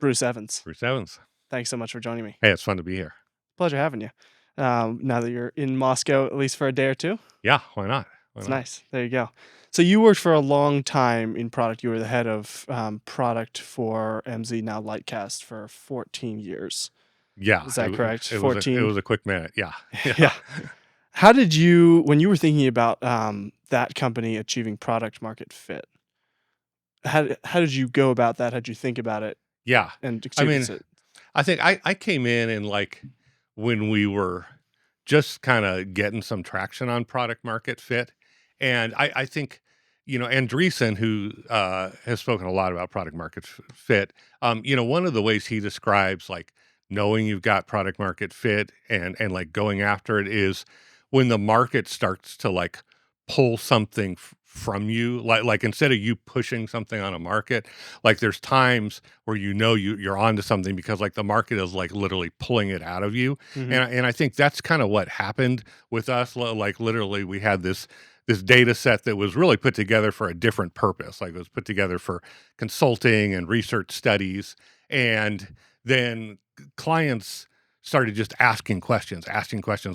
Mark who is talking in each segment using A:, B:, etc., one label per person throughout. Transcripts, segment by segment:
A: Bruce Evans.
B: Bruce Evans.
A: Thanks so much for joining me.
B: Hey, it's fun to be here.
A: Pleasure having you. Now that you're in Moscow, at least for a day or two.
B: Yeah, why not?
A: It's nice. There you go. So you worked for a long time in product. You were the head of product for Emsi, now Lightcast, for 14 years.
B: Yeah.
A: Is that correct?
B: 14. It was a quick minute. Yeah.
A: Yeah. How did you, when you were thinking about that company achieving product market fit, how did you go about that? How did you think about it?
B: Yeah.
A: And
B: I mean,
A: experience it?
B: I think I came in and like when we were just kind of getting some traction on product market fit. And I think, Andreessen, who has spoken a lot about product market fit, one of the ways he describes like knowing you've got product market fit and like going after it is when the market starts to like pull something from you, like instead of you pushing something on a market, like there's times where you're onto something because like the market is like literally pulling it out of you.
A: Mhm.
B: And I think that's kind of what happened with us. Like literally we had this data set that was really put together for a different purpose. Like it was put together for consulting and research studies. And then clients started just asking questions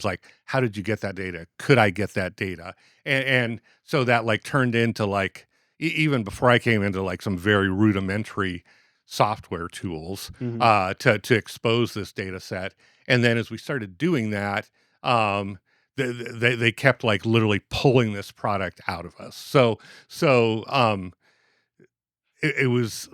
B: like, how did you get that data? Could I get that data? And so that like turned into like, even before I came into like some very rudimentary software tools to expose this data set. And then as we started doing that, they kept like literally pulling this product out of us. So it was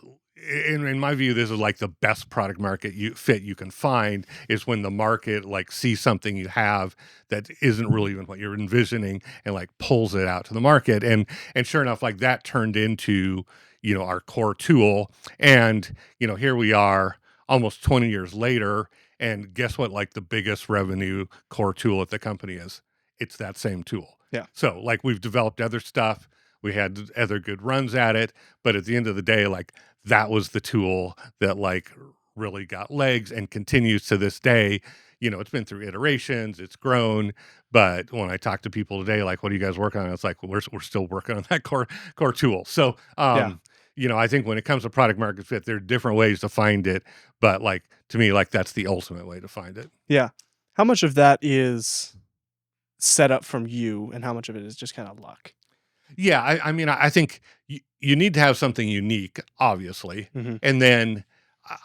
B: in my view, this is like the best product market fit you can find is when the market like sees something you have that isn't really even what you're envisioning and like pulls it out to the market. And sure enough, like that turned into, our core tool. And, here we are almost 20 years later. And guess what? Like the biggest revenue core tool at the company is? It's that same tool.
A: Yeah.
B: So like we've developed other stuff. We had other good runs at it. But at the end of the day, like that was the tool that like really got legs and continues to this day. It's been through iterations, it's grown. But when I talk to people today, like, what are you guys working on? It's like, well, we're still working on that core tool. So, I think when it comes to product market fit, there are different ways to find it. But like, to me, like that's the ultimate way to find it.
A: Yeah. How much of that is set up from you and how much of it is just kind of luck?
B: Yeah, I mean, I think you need to have something unique, obviously.
A: Mhm.
B: And then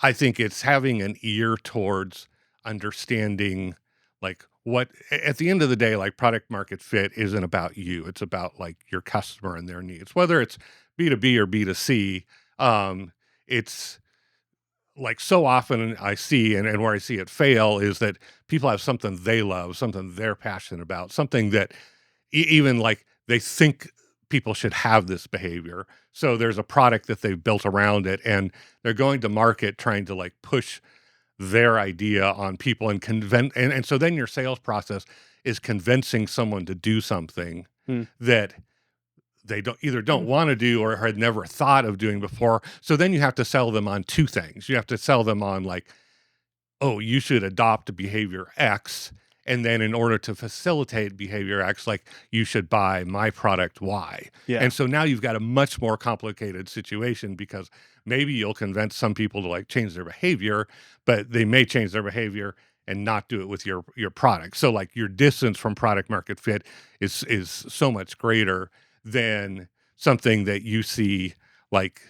B: I think it's having an ear towards understanding, like, what at the end of the day, like, product market fit isn't about you. It's about, like, your customer and their needs. Whether it's B2B or B2C, it's like so often I see, and where I see it fail is that people have something they love, something they're passionate about, something that even like they think people should have this behavior. So there's a product that they've built around it and they're going to market trying to like push their idea on people and and so then your sales process is convincing someone to do something that they don't want to do or had never thought of doing before. So then you have to sell them on two things. You have to sell them on like, oh, you should adopt behavior X. And then in order to facilitate behavior X, like you should buy my product Y.
A: Yeah.
B: And so now you've got a much more complicated situation because maybe you'll convince some people to like change their behavior, but they may change their behavior and not do it with your product. So like your distance from product market fit is so much greater than something that you see like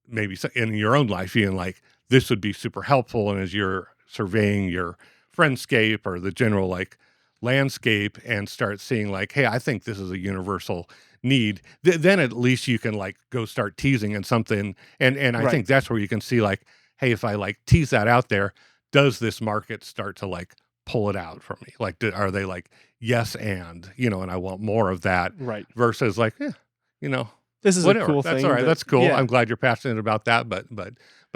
B: maybe in your own life, being like, this would be super helpful. And as you're surveying your friendscape or the general like landscape and start seeing like, hey, I think this is a universal need, then at least you can like go start teasing and something. And I think that's where you can see like, hey, if I like tease that out there, does this market start to like pull it out from me? Like, are they like, yes, and I want more of that.
A: Right.
B: Versus like,
A: this is
B: whatever.
A: a cool
B: That's
A: thing.
B: all right. That's cool.
A: Yeah.
B: I'm glad you're passionate about that, but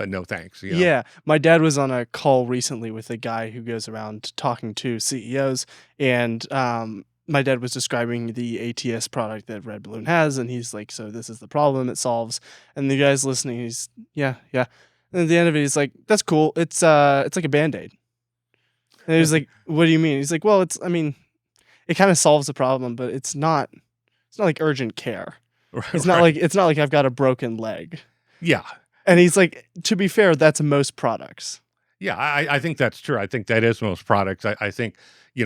B: no thanks.
A: Yeah. My dad was on a call recently with a guy who goes around talking to CEOs, and my dad was describing the ATS product that Red Balloon has, and he's like, so this is the problem it solves. And the guy's listening, he's, yeah. And at the end of it, he's like, that's cool. It's like a Band-Aid. And he was like, what do you mean? He's like, well, it kind of solves the problem, but it's not like urgent care.
B: Right,
A: it's not like I've got a broken leg.
B: Yeah.
A: And he's like, to be fair, that's most products.
B: Yeah, I think that's true. I think that is most products. I think,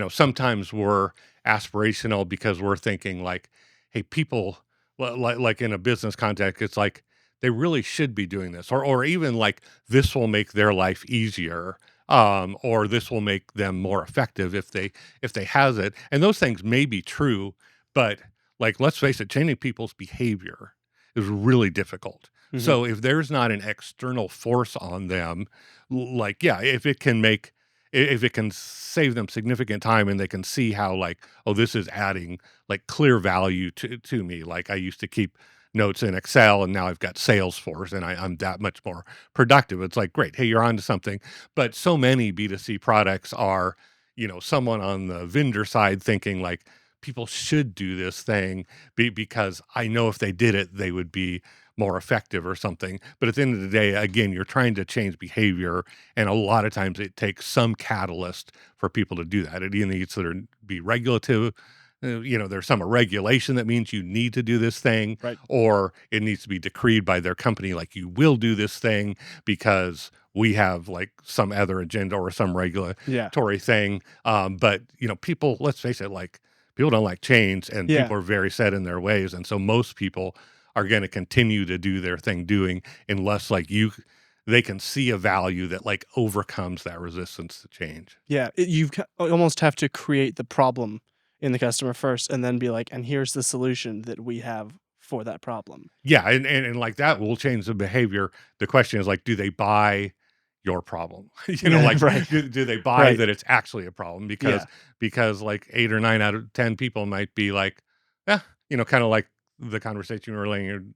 B: sometimes we're aspirational because we're thinking like, hey, people like in a business context, it's like they really should be doing this, or even like this will make their life easier, or this will make them more effective if they has it. And those things may be true, but like let's face it, changing people's behavior is really difficult.
A: Mhm.
B: So if there's not an external force on them, like, yeah, if it can save them significant time and they can see how like, oh, this is adding like clear value to me. Like I used to keep notes in Excel and now I've got Salesforce and I'm that much more productive. It's like, great, hey, you're onto something. But so many B2C products are, someone on the vendor side thinking like people should do this thing because I know if they did it, they would be more effective or something. But at the end of the day, again, you're trying to change behavior, and a lot of times it takes some catalyst for people to do that. It either needs to be regulative. There's some regulation that means you need to do this thing,
A: Right.
B: or it needs to be decreed by their company, like you will do this thing because we have like some other agenda or some
A: Yeah.
B: regulatory thing. But people, let's face it, like people don't like change, and
A: Yeah.
B: people are very set in their ways, and so most people are going to continue to do their thing doing unless like they can see a value that like overcomes that resistance to change.
A: Yeah. Almost have to create the problem in the customer first and then be like, "And here's the solution that we have for that problem."
B: Yeah, and like that will change the behavior. The question is like, do they buy your problem?
A: Yeah,
B: Like
A: right.
B: do they buy
A: Right.
B: that it's actually a problem?
A: Yeah.
B: Because like 8 or 9 out of 10 people might be like, yeah, kind of like the conversation you were laying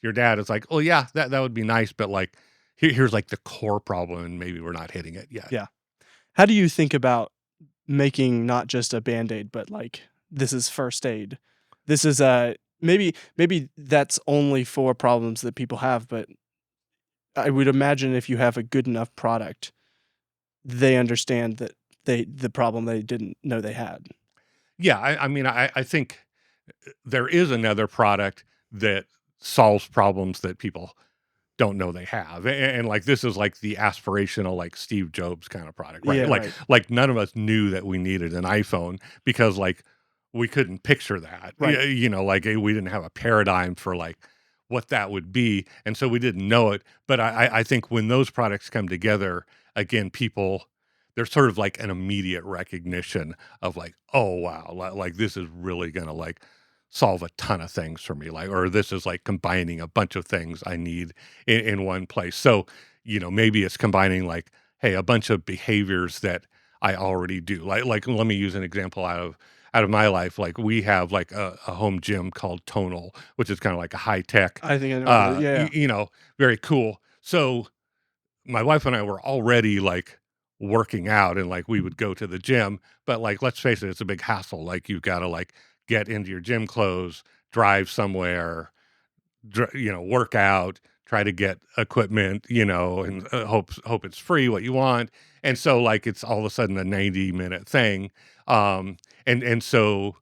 B: your dad is like, oh yeah, that would be nice, but like here's like the core problem, and maybe we're not hitting it yet.
A: Yeah. How do you think about making not just a Band-Aid, but, like, this is first aid? This is a maybe that's only for problems that people have, but I would imagine if you have a good enough product, they understand that the problem they didn't know they had.
B: Yeah, I mean, I think there is another product that solves problems that people don't know they have. And like this is like the aspirational like Steve Jobs kind of product, right?
A: Yeah,
B: Like
A: right.
B: like none of us knew that we needed an iPhone because like we couldn't picture that.
A: Right.
B: Like we didn't have a paradigm for like what that would be. And so we didn't know it. But I think when those products come together, again, people there's sort of like an immediate recognition of like, oh wow, like this is really gonna like solve a ton of things for me, like, or this is like combining a bunch of things I need in one place. So, maybe it's combining like, hey, a bunch of behaviors that I already do. Like let me use an example out of my life. Like we have like a home gym called Tonal, which is kind of like a high tech,
A: I think I know what it is. Yeah, yeah.
B: very cool. So my wife and I were already like working out and like we would go to the gym, but like let's face it, it's a big hassle. Like you've got to like get into your gym clothes, drive somewhere, work out, try to get equipment, and hope it's free what you want. And so like it's all of a sudden a 90-minute thing. And so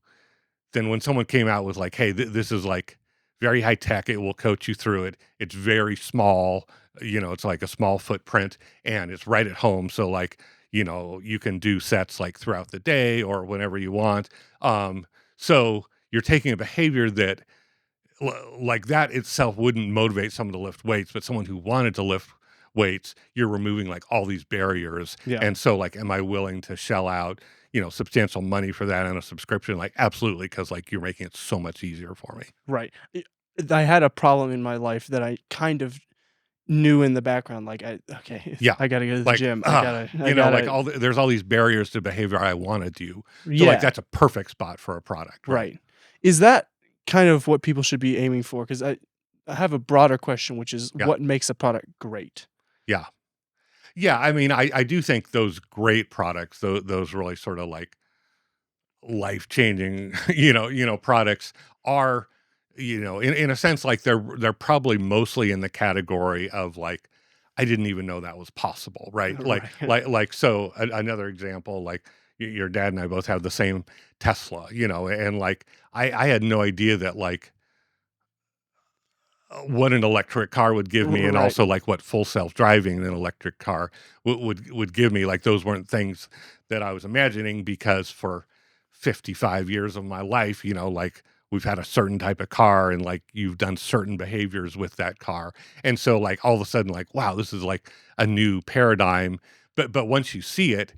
B: then when someone came out with like, "Hey, this is like very high tech. It will coach you through it. It's very small. It's like a small footprint, and it's right at home. So like, you can do sets like throughout the day or whenever you want. So you're taking a behavior that like that itself wouldn't motivate someone to lift weights, but someone who wanted to lift weights, you're removing like all these barriers.
A: Yeah.
B: And so like, am I willing to shell out, substantial money for that on a subscription? Like, absolutely. Cause like you're making it so much easier for me.
A: Right. I had a problem in my life that I kind of knew in the background, like, okay,
B: Yeah.
A: I gotta go to the
B: Like,
A: gym. I
B: like
A: gotta
B: there's all these barriers to behavior I want to do. So like,
A: Yeah.
B: that's a perfect spot for a product. Right.
A: Right. Is that kind of what people should be aiming for? Because I have a broader question, which is
B: Yeah.
A: what makes a product great?
B: Yeah. Yeah. I mean, I do think those great products, those really sort of like life changing, products are, in a sense, like they're probably mostly in the category of like, I didn't even know that was possible, right?
A: Right.
B: So another example, like your dad and I both have the same Tesla, and like I had no idea that like what an electric car would give me, and
A: Right.
B: also like what full self driving an electric car would give me. Like those weren't things that I was imagining, because for 55 years of my life, like we've had a certain type of car, and like you've done certain behaviors with that car. And so like all of a sudden, like, wow, this is like a new paradigm. But once you see it,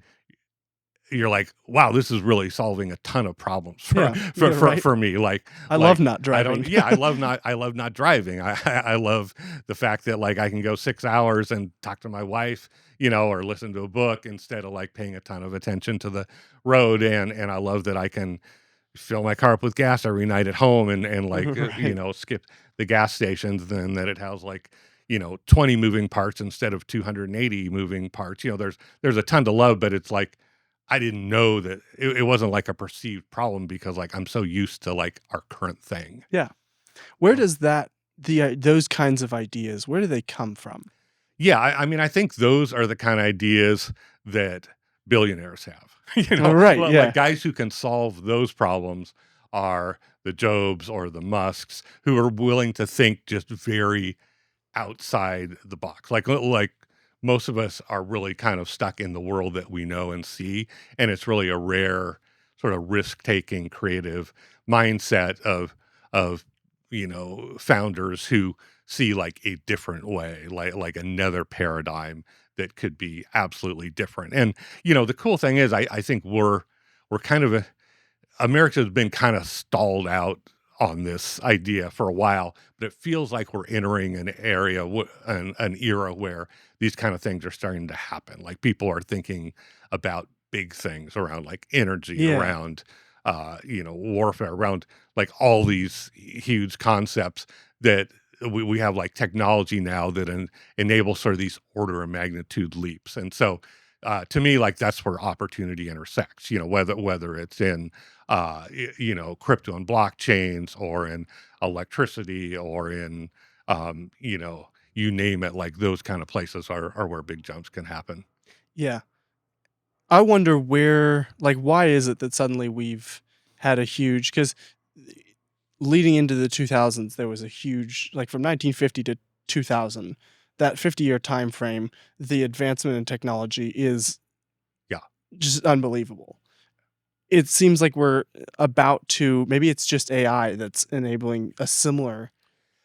B: you're like, wow, this is really solving a ton of problems for
A: Yeah. Yeah, right.
B: for me.
A: I love
B: Like
A: not
B: I don't,
A: driving.
B: yeah, I love not driving. I love the fact that like I can go 6 hours and talk to my wife, or listen to a book instead of like paying a ton of attention to the road. And I love that I can fill my car up with gas every night at home, and like
A: Right.
B: skip the gas stations. Then that it has like 20 moving parts instead of 280 moving parts. There's a ton to love, but it's like I didn't know that it wasn't like a perceived problem, because like I'm so used to like our current thing.
A: Yeah. Where
B: Um,
A: does those kinds of ideas, where do they come from?
B: yeah, I mean, I think those are the kind of ideas that billionaires have.
A: Right,
B: Like
A: yeah.
B: guys who can solve those problems are the Jobs or the Musks, who are willing to think just very outside the box. Like most of us are really kind of stuck in the world that we know and see, and it's really a rare sort of risk-taking creative mindset of founders who see like a different way, like another paradigm that could be absolutely different. And the cool thing is I think we're kind of America's been kind of stalled out on this idea for a while, but it feels like we're entering an area, an era where these kind of things are starting to happen. Like people are thinking about big things around like energy,
A: Yeah.
B: around warfare, around like all these huge concepts that we have like technology now that enables sort of these order of magnitude leaps. And so to me, like that's where opportunity intersects. Whether it's in crypto and blockchains, or in electricity, or in, you name it, like those kind of places are where big jumps can happen.
A: Yeah. I wonder why is it that suddenly we've had a huge, because leading into the 2000s, there was a huge, like from 1950 to 2000, that 50-year time frame, the advancement in technology is
B: Yeah.
A: just unbelievable. It seems like we're about to, maybe it's just AI that's enabling a similar.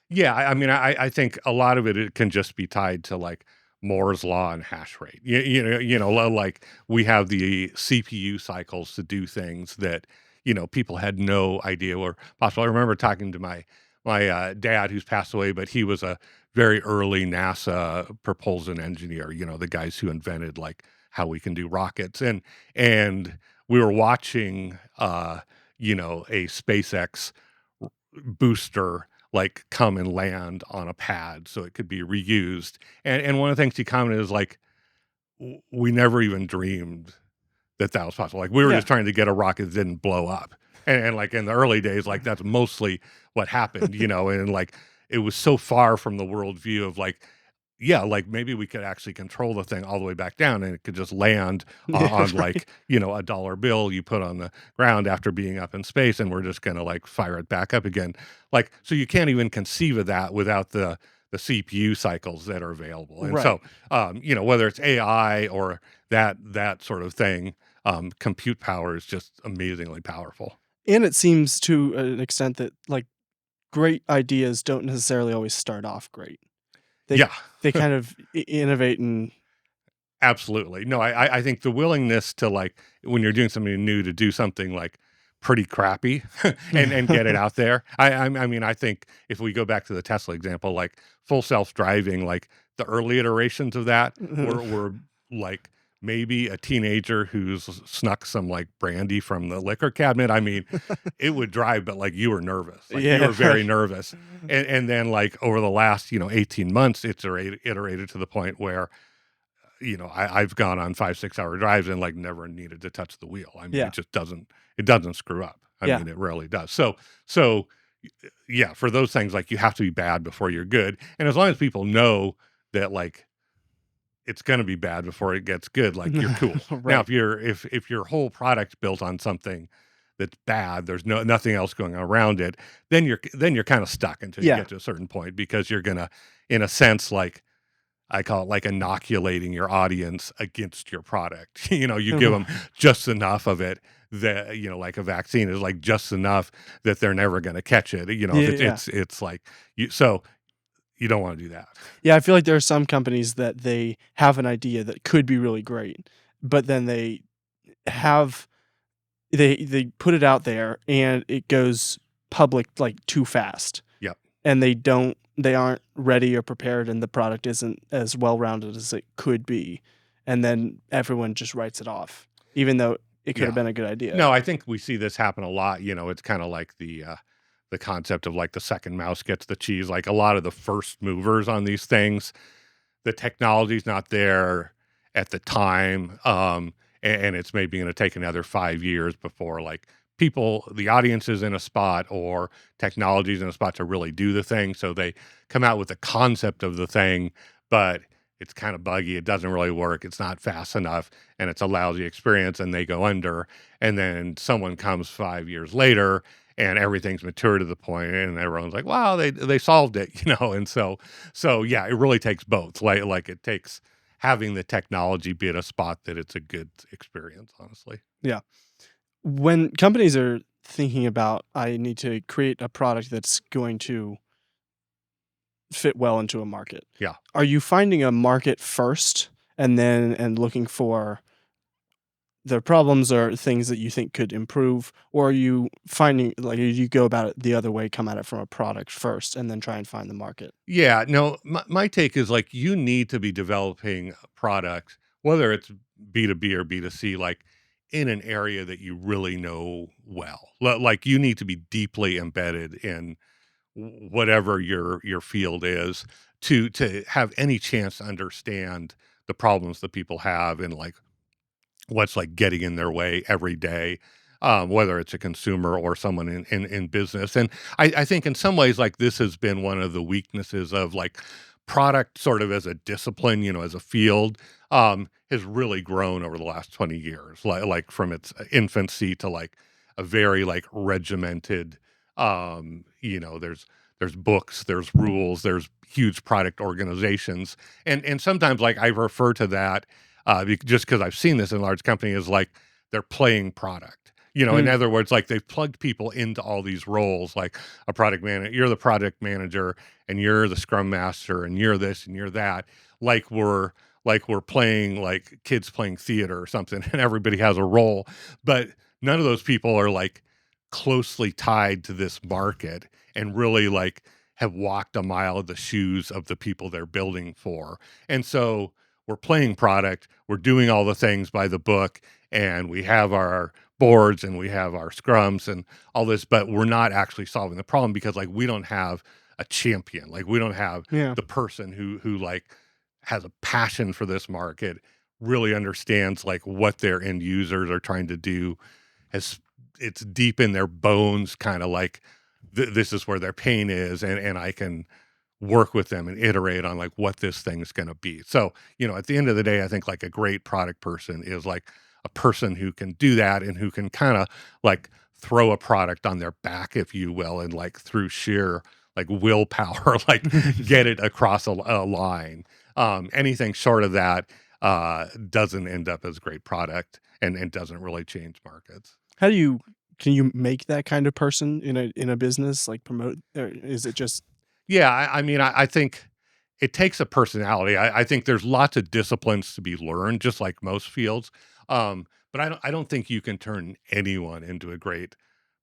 B: Yeah, I mean, I think a lot of it can just be tied to like Moore's law and hash rate. Like we have the CPU cycles to do things that people had no idea were possible. I remember talking to my dad, who's passed away, but he was a very early NASA propulsion engineer. The guys who invented like how we can do rockets, and we were watching a SpaceX booster like come and land on a pad so it could be reused. And one of the things he commented is like, we never even dreamed that that was possible. Like we were
A: Yeah.
B: just trying to get a rocket that didn't blow up. And like in the early days, like that's mostly what happened, and like it was so far from the worldview of like, yeah, like maybe we could actually control the thing all the way back down, and it could just land
A: Yeah,
B: on
A: right.
B: like, a dollar bill you put on the ground after being up in space, and we're just going to like fire it back up again. Like, so you can't even conceive of that without the CPU cycles that are available. And
A: Right.
B: so, whether it's AI or that sort of thing, compute power is just amazingly powerful.
A: And it seems to an extent that like great ideas don't necessarily always start off great. They
B: Yeah.
A: they kind of innovate and
B: Absolutely. No, I think the willingness to like when you're doing something new to do something like pretty crappy and get it out there. I mean, I think if we go back to the Tesla example, like full self driving, like the early iterations of that were like maybe a teenager who's snuck some like brandy from the liquor cabinet. I mean, it would drive, but like you were nervous, like you
A: Yeah,
B: were very
A: right.
B: nervous. And then like over the last 18 months, it's iterated to the point where I've gone on 5, 6 hour drives and like never needed to touch the wheel. I mean,
A: Yeah.
B: it doesn't screw up. I
A: Yeah.
B: mean, it rarely does. So yeah, for those things, like you have to be bad before you're good. And as long as people know that like it's going to be bad before it gets good, like you're cool. Now,
A: Right.
B: if your whole product's built on something that's bad, there's nothing else going around it, then you're kind of stuck until you
A: Yeah.
B: get to a certain point because you're gonna, in a sense, like I call it like inoculating your audience against your product. You give them just enough of it that, like a vaccine is like just enough that they're never going to catch it. If
A: Yeah,
B: it's
A: yeah.
B: it's like so you don't want to do that.
A: Yeah, I feel like there are some companies that they have an idea that could be really great, but then have they put it out there and it goes public, like, too fast,
B: Yep.
A: and they aren't ready or prepared, and the product isn't as well-rounded as it could be, and then everyone just writes it off, even though it could have
B: Yeah.
A: been a good idea.
B: No, I think we see this happen a lot. It's kind of like the concept of like the second mouse gets the cheese. Like a lot of the first movers on these things, the technology's not there at the time, and it's maybe going to take another 5 years before like the audience is in a spot or technology's in a spot to really do the thing. So they come out with the concept of the thing, but it's kind of buggy. It doesn't really work. It's not fast enough, and it's a lousy experience, and they go under. And then someone comes 5 years later and everything's mature to the point and everyone's like, wow, they solved it, and so yeah, it really takes both. Like it takes having the technology be at a spot that it's a good experience, honestly.
A: Yeah. When companies are thinking about, "I need to create a product that's going to fit well into a market,"
B: Yeah.
A: are you finding a market first and looking for the problems or things that you think could improve, or are you finding like, you go about it the other way, come at it from a product first, and then try and find the market?
B: Yeah, no, my take is like you need to be developing products, whether it's B2B or B2C, like in an area that you really know well. Like you need to be deeply embedded in whatever your field is to have any chance to understand the problems that people have and like what's like getting in their way every day, whether it's a consumer or someone in business. And I think in some ways, like this has been one of the weaknesses of like product sort of as a discipline, as a field, has really grown over the last 20 years, like from its infancy to like a very like regimented, there's books, there's rules, there's huge product organizations. And sometimes like I refer to that just because I've seen this in large companies, is like they're playing product. In
A: Mm,
B: other words, like they've plugged people into all these roles, like a product manager, you're the product manager, and you're the scrum master, and you're this and you're that. Like we're playing like kids playing theater or something, and everybody has a role, but none of those people are like closely tied to this market and really like have walked a mile of the shoes of the people they're building for. And so we're playing product, we're doing all the things by the book, and we have our boards and we have our scrums and all this, but we're not actually solving the problem because like we don't have a champion. Like we don't have
A: yeah.
B: the person who like has a passion for this market, really understands like what their end users are trying to do, has it's deep in their bones, kind of like this is where their pain is, and I can work with them and iterate on like what this thing's going to be. So, at the end of the day, I think like a great product person is like a person who can do that and who can kind of like throw a product on their back, if you will, and like through sheer like willpower, like get it across a line. Anything short of that doesn't end up as great product and doesn't really change markets.
A: How do you can you make that kind of person in a business, like, promote, or is it just
B: Yeah, I mean, I think it takes a personality. I think there's lots of disciplines to be learned, just like most fields. But I don't think you can turn anyone into a great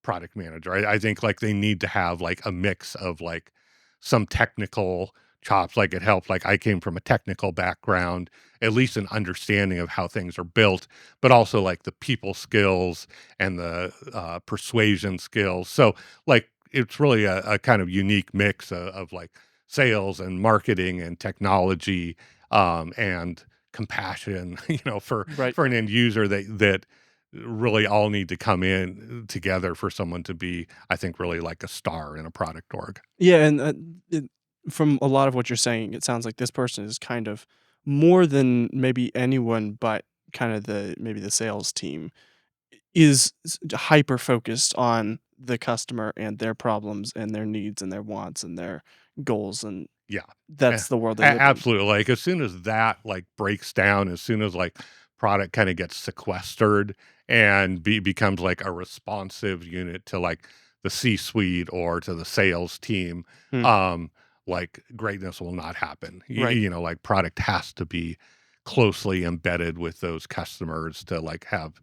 B: product manager. I think like they need to have like a mix of like some technical chops. Like it helped. Like I came from a technical background, at least an understanding of how things are built, but also like the people skills and the persuasion skills. So like it's really a kind of unique mix of like sales and marketing and technology, and compassion, for
A: right?
B: an end user that really all need to come in together for someone to be, I think, really like a star in a product org.
A: Yeah, and, it from a lot of what you're saying, it sounds like this person is kind of more than maybe anyone but kind of the maybe the sales team is hyper focused on the customer and their problems and their needs and their wants and their goals, and
B: Yeah. Yeah.
A: that's the world they live in.
B: Absolutely. Like as soon as that like breaks down, as soon as like product kind of gets sequestered and becomes like a responsive unit to like the C-suite or to the sales team,
A: Hmm,
B: um, like greatness will not happen.
A: right.
B: Like product has to be closely embedded with those customers to like have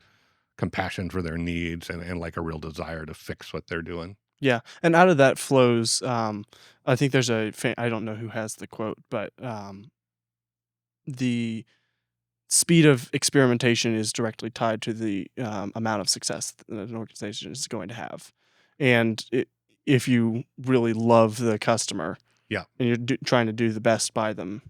B: compassion for their needs and like a real desire to fix what they're doing.
A: Yeah, and out of that flows, I think there's I don't know who has the quote, but, the speed of experimentation is directly tied to the, amount of success that an organization is going to have, and if you really love the customer
B: Yeah.
A: and you're trying to do the best by them,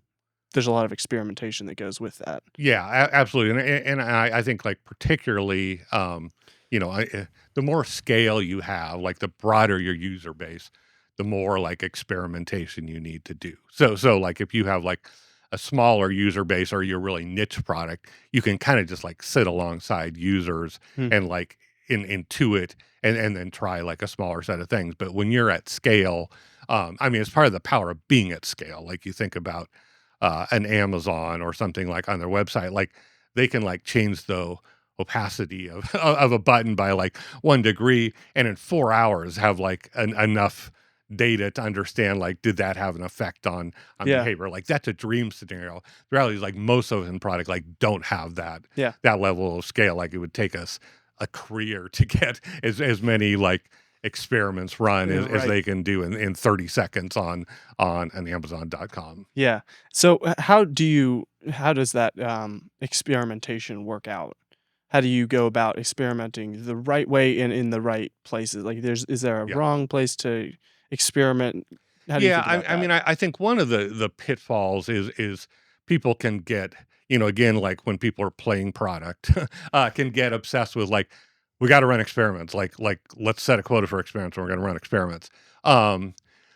A: there's a lot of experimentation that goes with that.
B: Yeah, absolutely, and I think like particularly, the more scale you have, like the broader your user base, the more like experimentation you need to do. So like if you have like a smaller user base or you're really niche product, you can kind of just like sit alongside users
A: Hmm,
B: and like intuit and then try like a smaller set of things. But when you're at scale, I mean, it's part of the power of being at scale. Like you think about an Amazon or something like on their website, like they can like change the opacity of of a button by like 1 degree, and in 4 hours have like enough data to understand like did that have an effect on
A: yeah,
B: behavior. Like that's a dream scenario. The reality is like most of us in product like don't have
A: yeah,
B: that level of scale. Like it would take us a career to get as many like experiments run as
A: right.
B: they can do in 30 seconds on an Amazon.com.
A: Yeah. So, how does that, experimentation work out? How do you go about experimenting the right way and in the right places? Like, is there a
B: Yeah.
A: wrong place to experiment? How do you
B: Yeah,
A: think about
B: I
A: that?
B: mean, I think one of the pitfalls is people can get, again, like when people are playing product, can get obsessed with like, we got to run experiments. Like let's set a quota for experiments. And we're going to run experiments. Um,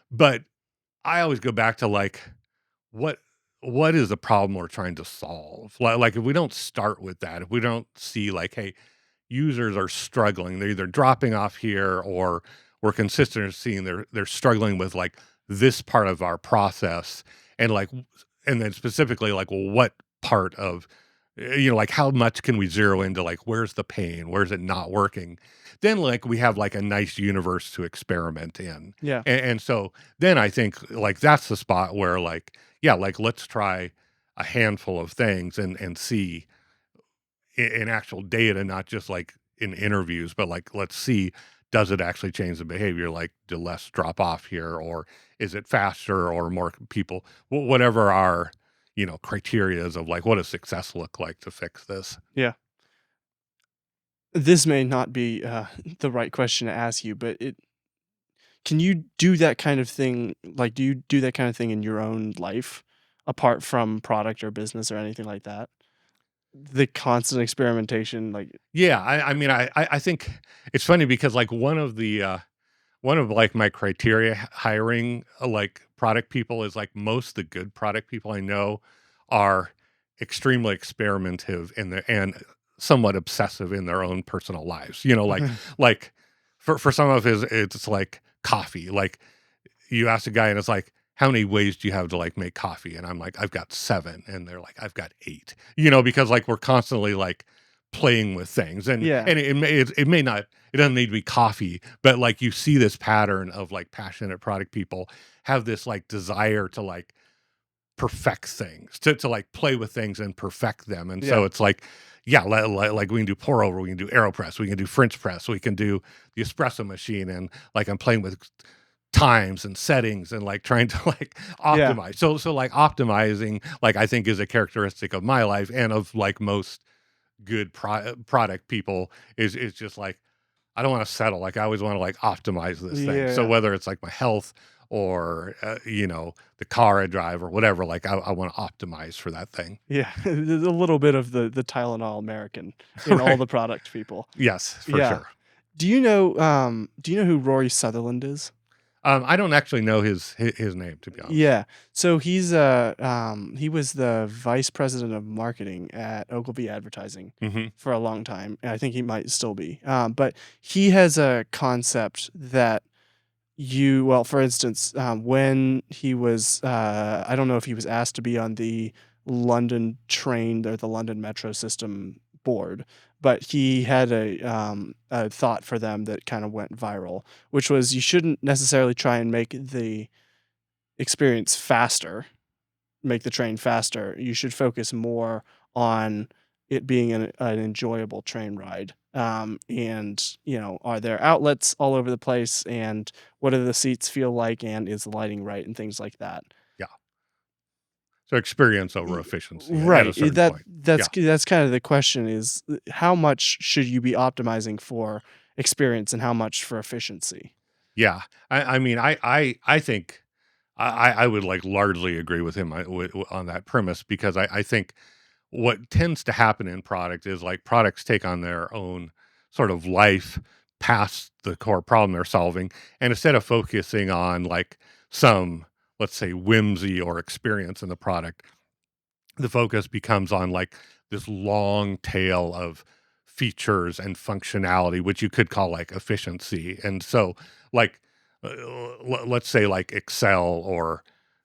B: but I always go back to like, what what is the problem we're trying to solve? Like if we don't start with that, if we don't see like, hey, users are struggling. They're either dropping off here or we're consistent in seeing they're struggling with like this part of our process and like and then specifically like well what part of like how much can we zero into like where's the pain, where's it not working, then like we have like a nice universe to experiment in.
A: Yeah.
B: And so then I think like that's the spot where like yeah, like let's try a handful of things and see in actual data, not just like in interviews, but like let's see, does it actually change the behavior? Like, do less drop off here, or is it faster, or more people? Whatever our criteria is of like what does success look like to fix this?
A: Yeah. This may not be, the right question to ask you, but can you do that kind of thing like, do you do that kind of thing in your own life, apart from product or business or anything like that? The constant experimentation, like
B: Yeah, I mean, I think it's funny because like one of like my criteria hiring like product people is like most the good product people I know are extremely experimentative in the and somewhat obsessive in their own personal lives. Like for some of his it's like coffee. Like you ask a guy and it's like, how many ways do you have to like make coffee? And I'm like, I've got 7. And they're like, I've got 8, because like we're constantly like playing with things
A: Yeah,
B: and it may not, it doesn't need to be coffee, but like you see this pattern of like passionate product people have this like desire to like perfect things, to like play with things and perfect them. And so
A: yeah,
B: it's like, yeah, like we can do pour over, we can do AeroPress, we can do French press, we can do the espresso machine. And like I'm playing with times and settings and like trying to like
A: yeah,
B: optimize. So like optimizing, like I think is a characteristic of my life and of like most good product people is just like I don't want to settle. Like I always want to like optimize this thing. So
A: yeah,
B: whether it's like my health or the car I drive or whatever, like I want to optimize for that thing.
A: yeah. There's a little bit of the Tylenol American in all
B: Right.
A: the product people.
B: Yes, for
A: Yeah.
B: sure.
A: Do you know who Rory Sutherland is?
B: I don't actually know his name, to be honest.
A: Yeah. So he was the vice president of marketing at Ogilvy Advertising
B: Mhm.
A: for a long time, and I think he might still be. But he has a concept that well, for instance, when he was, I don't know if he was asked to be on the London train or the London Metro system board, but he had a thought for them that kind of went viral, which was you shouldn't necessarily try and make the experience faster, make the train faster. You should focus more on it being an enjoyable train ride. And are there outlets all over the place, and what do the seats feel like, and is the lighting right, and things like that.
B: Yeah. So experience over
A: Y-
B: efficiency at a
A: right.
B: certain
A: That
B: point.
A: that's
B: Yeah.
A: that's kind of the question is how much should you be optimizing for experience and how much for efficiency?
B: Yeah. I mean, I think I would like largely agree with him on that premise because I think what tends to happen in product is like products take on their own sort of life past the core problem they're solving. And instead of focusing on like some, let's say, whimsy or experience in the product, the focus becomes on like this long tail of features and functionality, which you could call like efficiency. And so, like, let's say like Excel or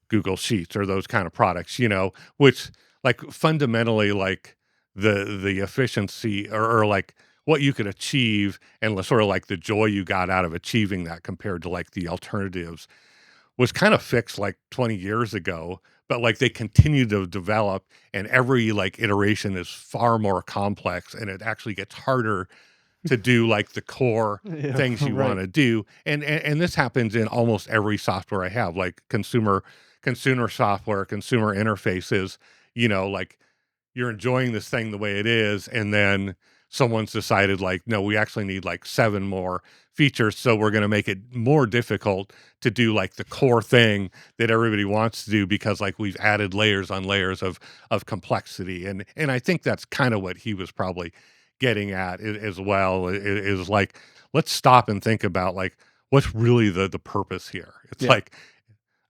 B: Google Sheets or those kind of products, which like fundamentally like the efficiency or like what you could achieve and sort of like the joy you got out of achieving that compared to like the alternatives was kind of fixed like 20 years ago, but like they continue to develop and every like iteration is far more complex and it actually gets harder to do like the core
A: Yeah,
B: things you
A: right.
B: want to do. And this happens in almost every software I have, like consumer software, consumer interfaces, like you're enjoying this thing the way it is, and then someone's decided like, no, we actually need like 7 more features, so we're going to make it more difficult to do like the core thing that everybody wants to do because like we've added layers on layers of complexity. And I think that's kind of what he was probably getting at as well is like, let's stop and think about like what's really the purpose here. It's
A: Yeah.
B: like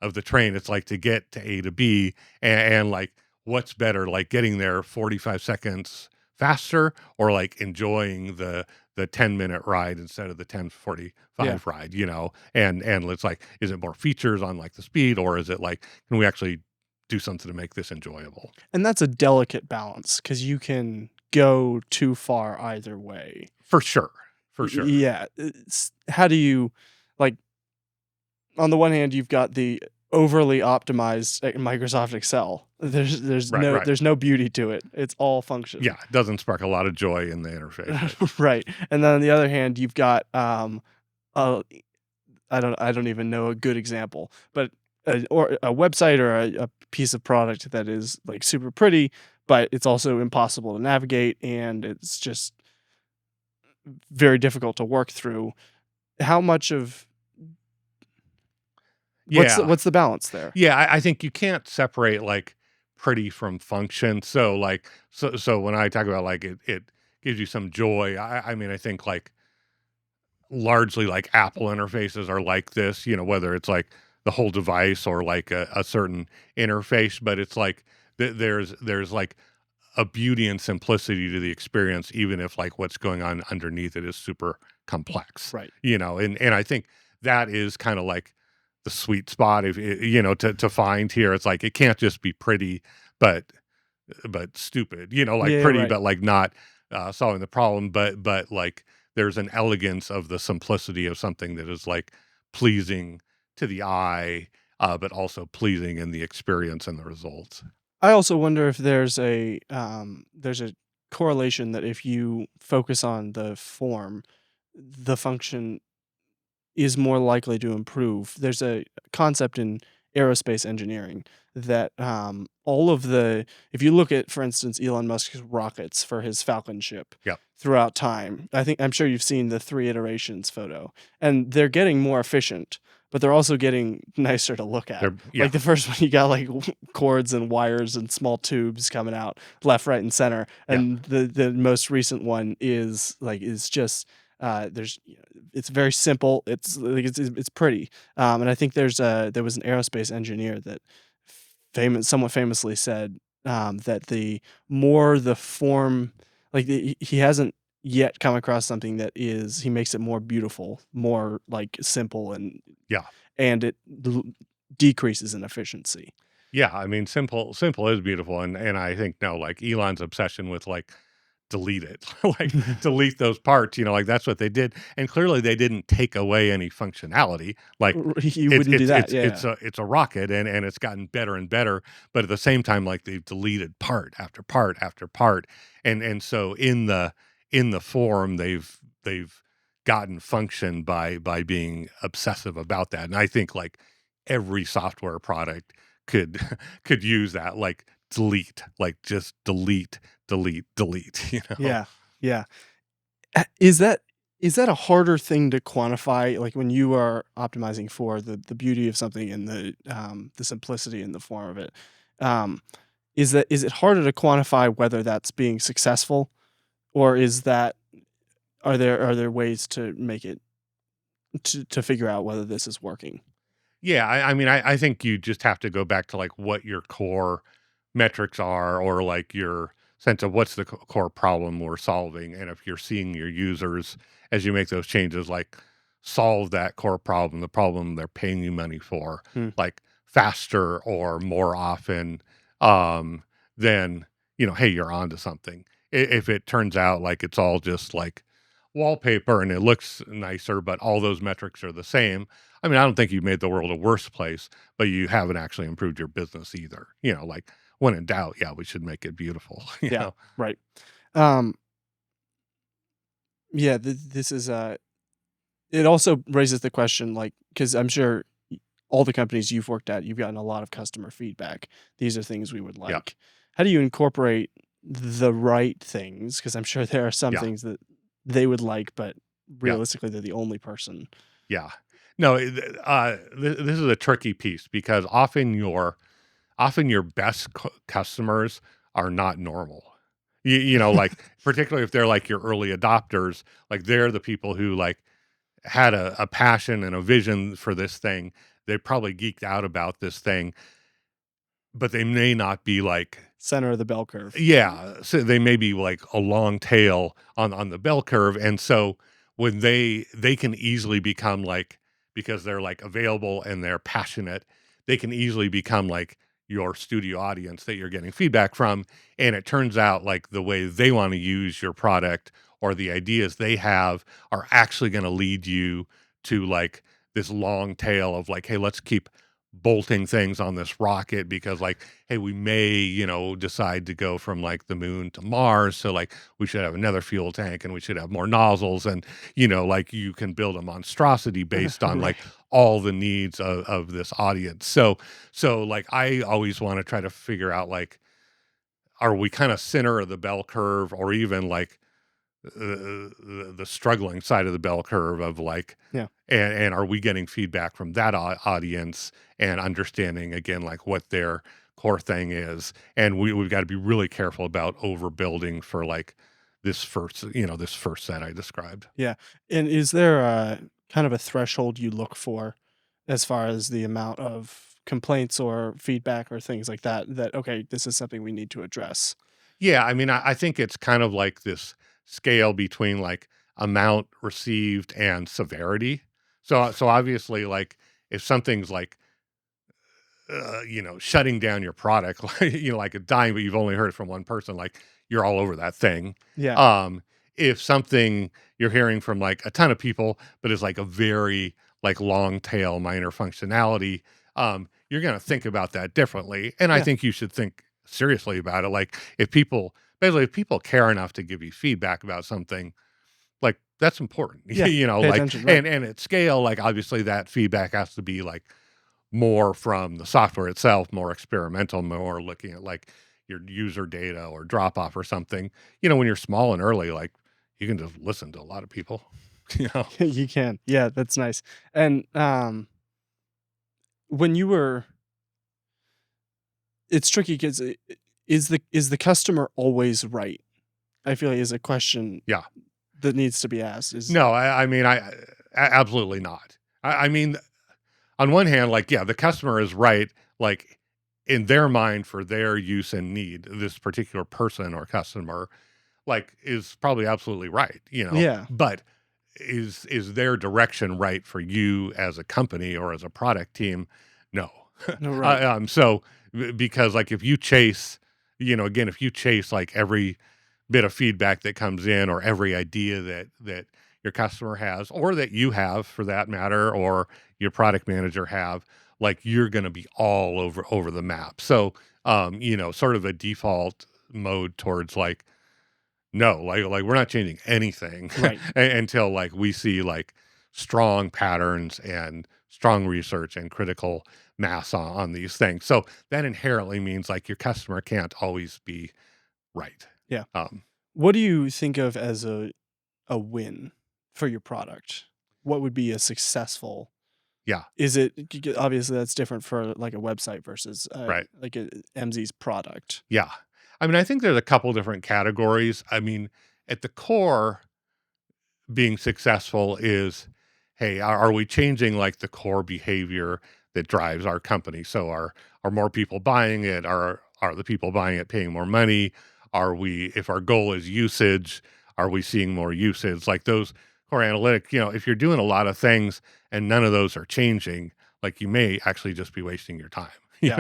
B: of the train. It's like to get to A to B, and like what's better, like getting there 45 seconds faster or like enjoying the 10-minute ride instead of the
A: Yeah.
B: 10:45 ride, and it's like, is it more features on like the speed, or is it like, can we actually do something to make this enjoyable?
A: And that's a delicate balance because you can go too far either way.
B: For sure. For sure.
A: Yeah, how do you like, on the one hand, you've got the overly optimized, Microsoft Excel.
B: Right, right.
A: There's no beauty to it. It's all function.
B: Yeah, it doesn't spark a lot of joy in the interface, right?
A: Right, and then on the other hand, you've got, uh, I don't even know a good example, but a website or a piece of product that is, like, super pretty, but it's also impossible to navigate, and it's just very difficult to work through. How much of
B: Yeah.
A: what's the balance there?
B: Yeah, I think you can't separate like pretty from function. So like so when I talk about like it gives you some joy, I mean I think like largely like Apple interfaces are like this, whether it's like the whole device or like a certain interface, but it's like there's like a beauty and simplicity to the experience, even if like what's going on underneath it is super complex,
A: Right.
B: and I think that is kind of like the sweet spot if to find here. It's like it can't just be pretty, but stupid, like
A: Yeah,
B: pretty,
A: right.
B: but like not solving the problem, but like there's an elegance of the simplicity of something that is like pleasing to the eye, but also pleasing in the experience and the results.
A: I also wonder if there's a correlation that if you focus on the form, the function is more likely to improve. There's a concept in aerospace engineering that all of the if you look at, for instance, Elon Musk's rockets for his Falcon ship
B: Yeah,
A: throughout time, I'm sure you've seen the 3 iterations photo, and they're getting more efficient, but they're also getting nicer to look at.
B: yeah,
A: Like the first one, you got like cords and wires and small tubes coming out left, right, and center,
B: yeah.
A: and the most recent one is just There's it's very simple. It's like it's pretty. And I think there was an aerospace engineer that somewhat famously said that the more the form, like he hasn't yet come across something that is he makes it more beautiful, more like simple,
B: Yeah.
A: and it decreases in efficiency.
B: Yeah, I mean, simple is beautiful, and I think now, like, Elon's obsession with, like, delete it, like, delete those parts, like, that's what they did, and clearly they didn't take away any functionality, like,
A: You wouldn't do that, yeah.
B: it's a rocket and it's gotten better and better, but at the same time, like, they've deleted part after part after part, and so in the form, they've gotten function by being obsessive about that, and I think, like, every software product could could use that, like, delete, like, just delete, delete, delete, you know?
A: Yeah, yeah. Is that a harder thing to quantify, like, when you are optimizing for the beauty of something and the simplicity in the form of it? Um, is it harder to quantify whether that's being successful, or is that are there ways to make it to figure out whether this is working?
B: Yeah, I mean, I think you just have to go back to, like, what your core metrics are or, like, your sense of what's the core problem we're solving, and if you're seeing your users, as you make those changes, like, solve that core problem, the problem they're paying you money for,
A: Hmm.
B: like, faster or more often, um, then, hey, you're onto something. If it turns out like it's all just, like, wallpaper and it looks nicer, but all those metrics are the same, I mean, I don't think you made the world a worse place, but you haven't actually improved your business either. Like, when in doubt, yeah, we should make it beautiful. you
A: Yeah,
B: know?
A: right. Um, yeah, this is it also raises the question, like, because I'm sure all the companies you've worked at, you've gotten a lot of customer feedback. These are things we would
B: Yeah.
A: like. How do you incorporate the right things? Because I'm sure there are some
B: Yeah.
A: things that they would like, but
B: Yeah.
A: realistically, they're the only person.
B: Yeah. No, this is a tricky piece because often your best customers are not normal. Like, particularly if they're like your early adopters, like they're the people who like had a passion and a vision for this thing. They probably geeked out about this thing, but they may not be like,
A: Center of the bell curve.
B: yeah, so they may be like a long tail on the bell curve, and so when they can easily become like, because they're like available and they're passionate, they can easily become like your studio audience that you're getting feedback from, and it turns out like the way they want to use your product or the ideas they have are actually going to lead you to like this long tail of like, hey, let's keep bolting things on this rocket because like, hey, we may, decide to go from like the moon to Mars. So like we should have another fuel tank and we should have more nozzles. And, like you can build a monstrosity based on
A: Right.
B: like all the needs of this audience. So like I always want to try to figure out like, are we kind of center of the bell curve or even like the struggling side of the bell curve of like,
A: Yeah.
B: and are we getting feedback from that audience and understanding again like what their core thing is, and we've got to be really careful about overbuilding for like this first set I described.
A: Yeah. And is there a kind of a threshold you look for as far as the amount of complaints or feedback or things like that, that, okay, this is something we need to address?
B: Yeah, I mean, I think it's kind of like this scale between like amount received and severity. So obviously, like if something's like shutting down your product, like a dying, but you've only heard it from one person, like you're all over that thing.
A: Yeah.
B: Um, if something you're hearing from like a ton of people, but is like a very like long tail minor functionality, you're going to think about that differently. And I
A: Yeah.
B: think you should think seriously about it. Like if people care enough to give you feedback about something, like that's important,
A: Yeah. Pay
B: like,
A: attention. Right.
B: and at scale, like obviously that feedback has to be like more from the software itself, more experimental, more looking at like your user data or drop off or something. When you're small and early, like you can just listen to a lot of people, you know?
A: You can. Yeah, that's nice. And when you were it's tricky because is the customer always right? I feel like is a question
B: Yeah.
A: that needs to be asked is
B: No, I mean, absolutely not. I mean, on one hand, like, yeah, the customer is right, like, in their mind for their use and need, this particular person or customer, like, is probably absolutely right,
A: yeah.
B: but is their direction right for you as a company or as a product team? No.
A: No, right.
B: So because like if you chase, again, if you chase like every bit of feedback that comes in or every idea that your customer has or that you have for that matter or your product manager have, like you're going to be all over the map. So sort of a default mode towards like no, like we're not changing anything
A: Right.
B: until like we see like strong patterns and strong research and critical mass on these things. So that inherently means like your customer can't always be right.
A: Yeah.
B: Um,
A: What do you think of as a win for your product? What would be a successful
B: yeah,
A: is it obviously that's different for like a website versus
B: right.
A: like a MZ's product.
B: Yeah. I mean, I think there's a couple different categories. I mean, at the core, being successful is, hey, are we changing like the core behavior that drives our company? So are more people buying it? Are the people buying it paying more money? Are we, if our goal is usage, are we seeing more usage? Like those core analytic, if you're doing a lot of things and none of those are changing, like you may actually just be wasting your time. you
A: Yeah.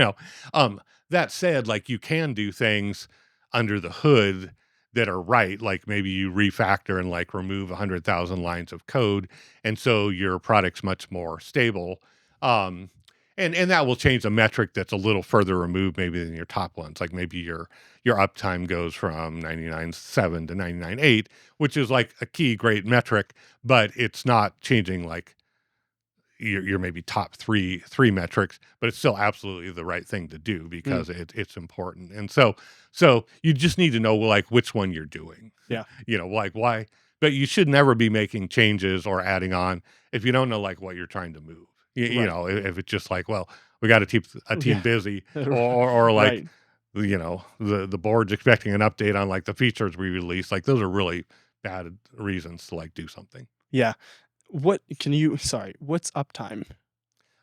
B: know. That said, like you can do things under the hood that are right, like maybe you refactor and like remove 100,000 lines of code, and so your product's much more stable. Um, and that will change a metric that's a little further removed maybe than your top ones. Like maybe your uptime goes from 99.7 to 99.8, which is like a key great metric, but it's not changing like your maybe top three metrics, but it's still absolutely the right thing to do
A: Mm,
B: because it's important. And so you just need to know like which one you're doing.
A: yeah.
B: Like why, but you should never be making changes or adding on if you don't know like what you're trying to move.
A: Right.
B: If it's just like, well, we got to keep a team
A: Yeah.
B: busy, or like,
A: Right.
B: the board's expecting an update on like the features we release. Like those are really bad reasons to like do something.
A: Yeah. What can you sorry, what's uptime?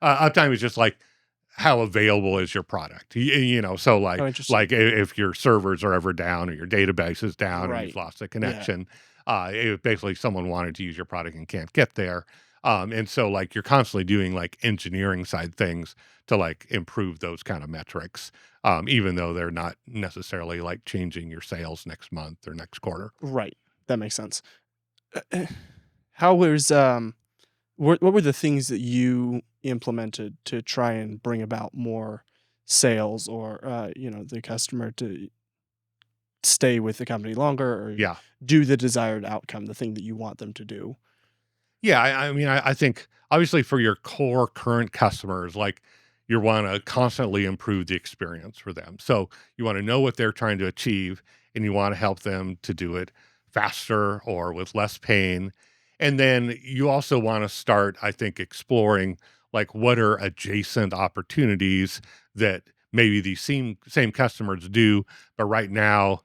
B: Uptime is just like how available is your product? So
A: Oh, interesting.
B: like if your servers are ever down or your database is down or you've
A: Right.
B: lost a
A: Yeah.
B: connection, if basically someone wanted to use your product and can't get there. And so like you're constantly doing like engineering side things to like improve those kind of metrics, even though they're not necessarily like changing your sales next month or next quarter.
A: Right. That makes sense. How was what were the things that you implemented to try and bring about more sales or the customer to stay with the company longer or
B: Yeah.
A: do the desired outcome, the thing that you want them to do?
B: Yeah, I mean, I think obviously for your core current customers, like you want to constantly improve the experience for them. So you want to know what they're trying to achieve and you want to help them to do it faster or with less pain. And then you also want to start, I think, exploring like what are adjacent opportunities that maybe these same customers do, but right now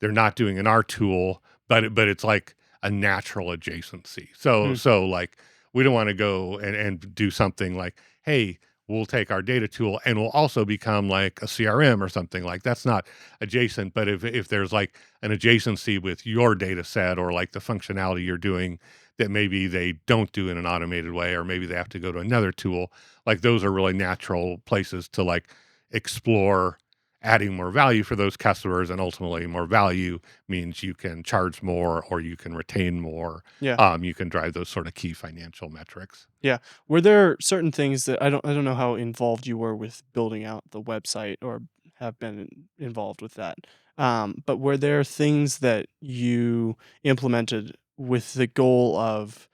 B: they're not doing in our tool, but it's like a natural adjacency. So
A: Mm,
B: so like we don't want to go and do something like, hey, we'll take our data tool and we'll also become like a CRM or something like that's not adjacent. But if there's like an adjacency with your data set or like the functionality you're doing that maybe they don't do in an automated way, or maybe they have to go to another tool, like those are really natural places to like explore adding more value for those customers, and ultimately more value means you can charge more or you can retain more.
A: yeah.
B: You can drive those sort of key financial metrics.
A: Yeah. Were there certain things that I don't know how involved you were with building out the website or have been involved with that. But were there things that you implemented with the goal of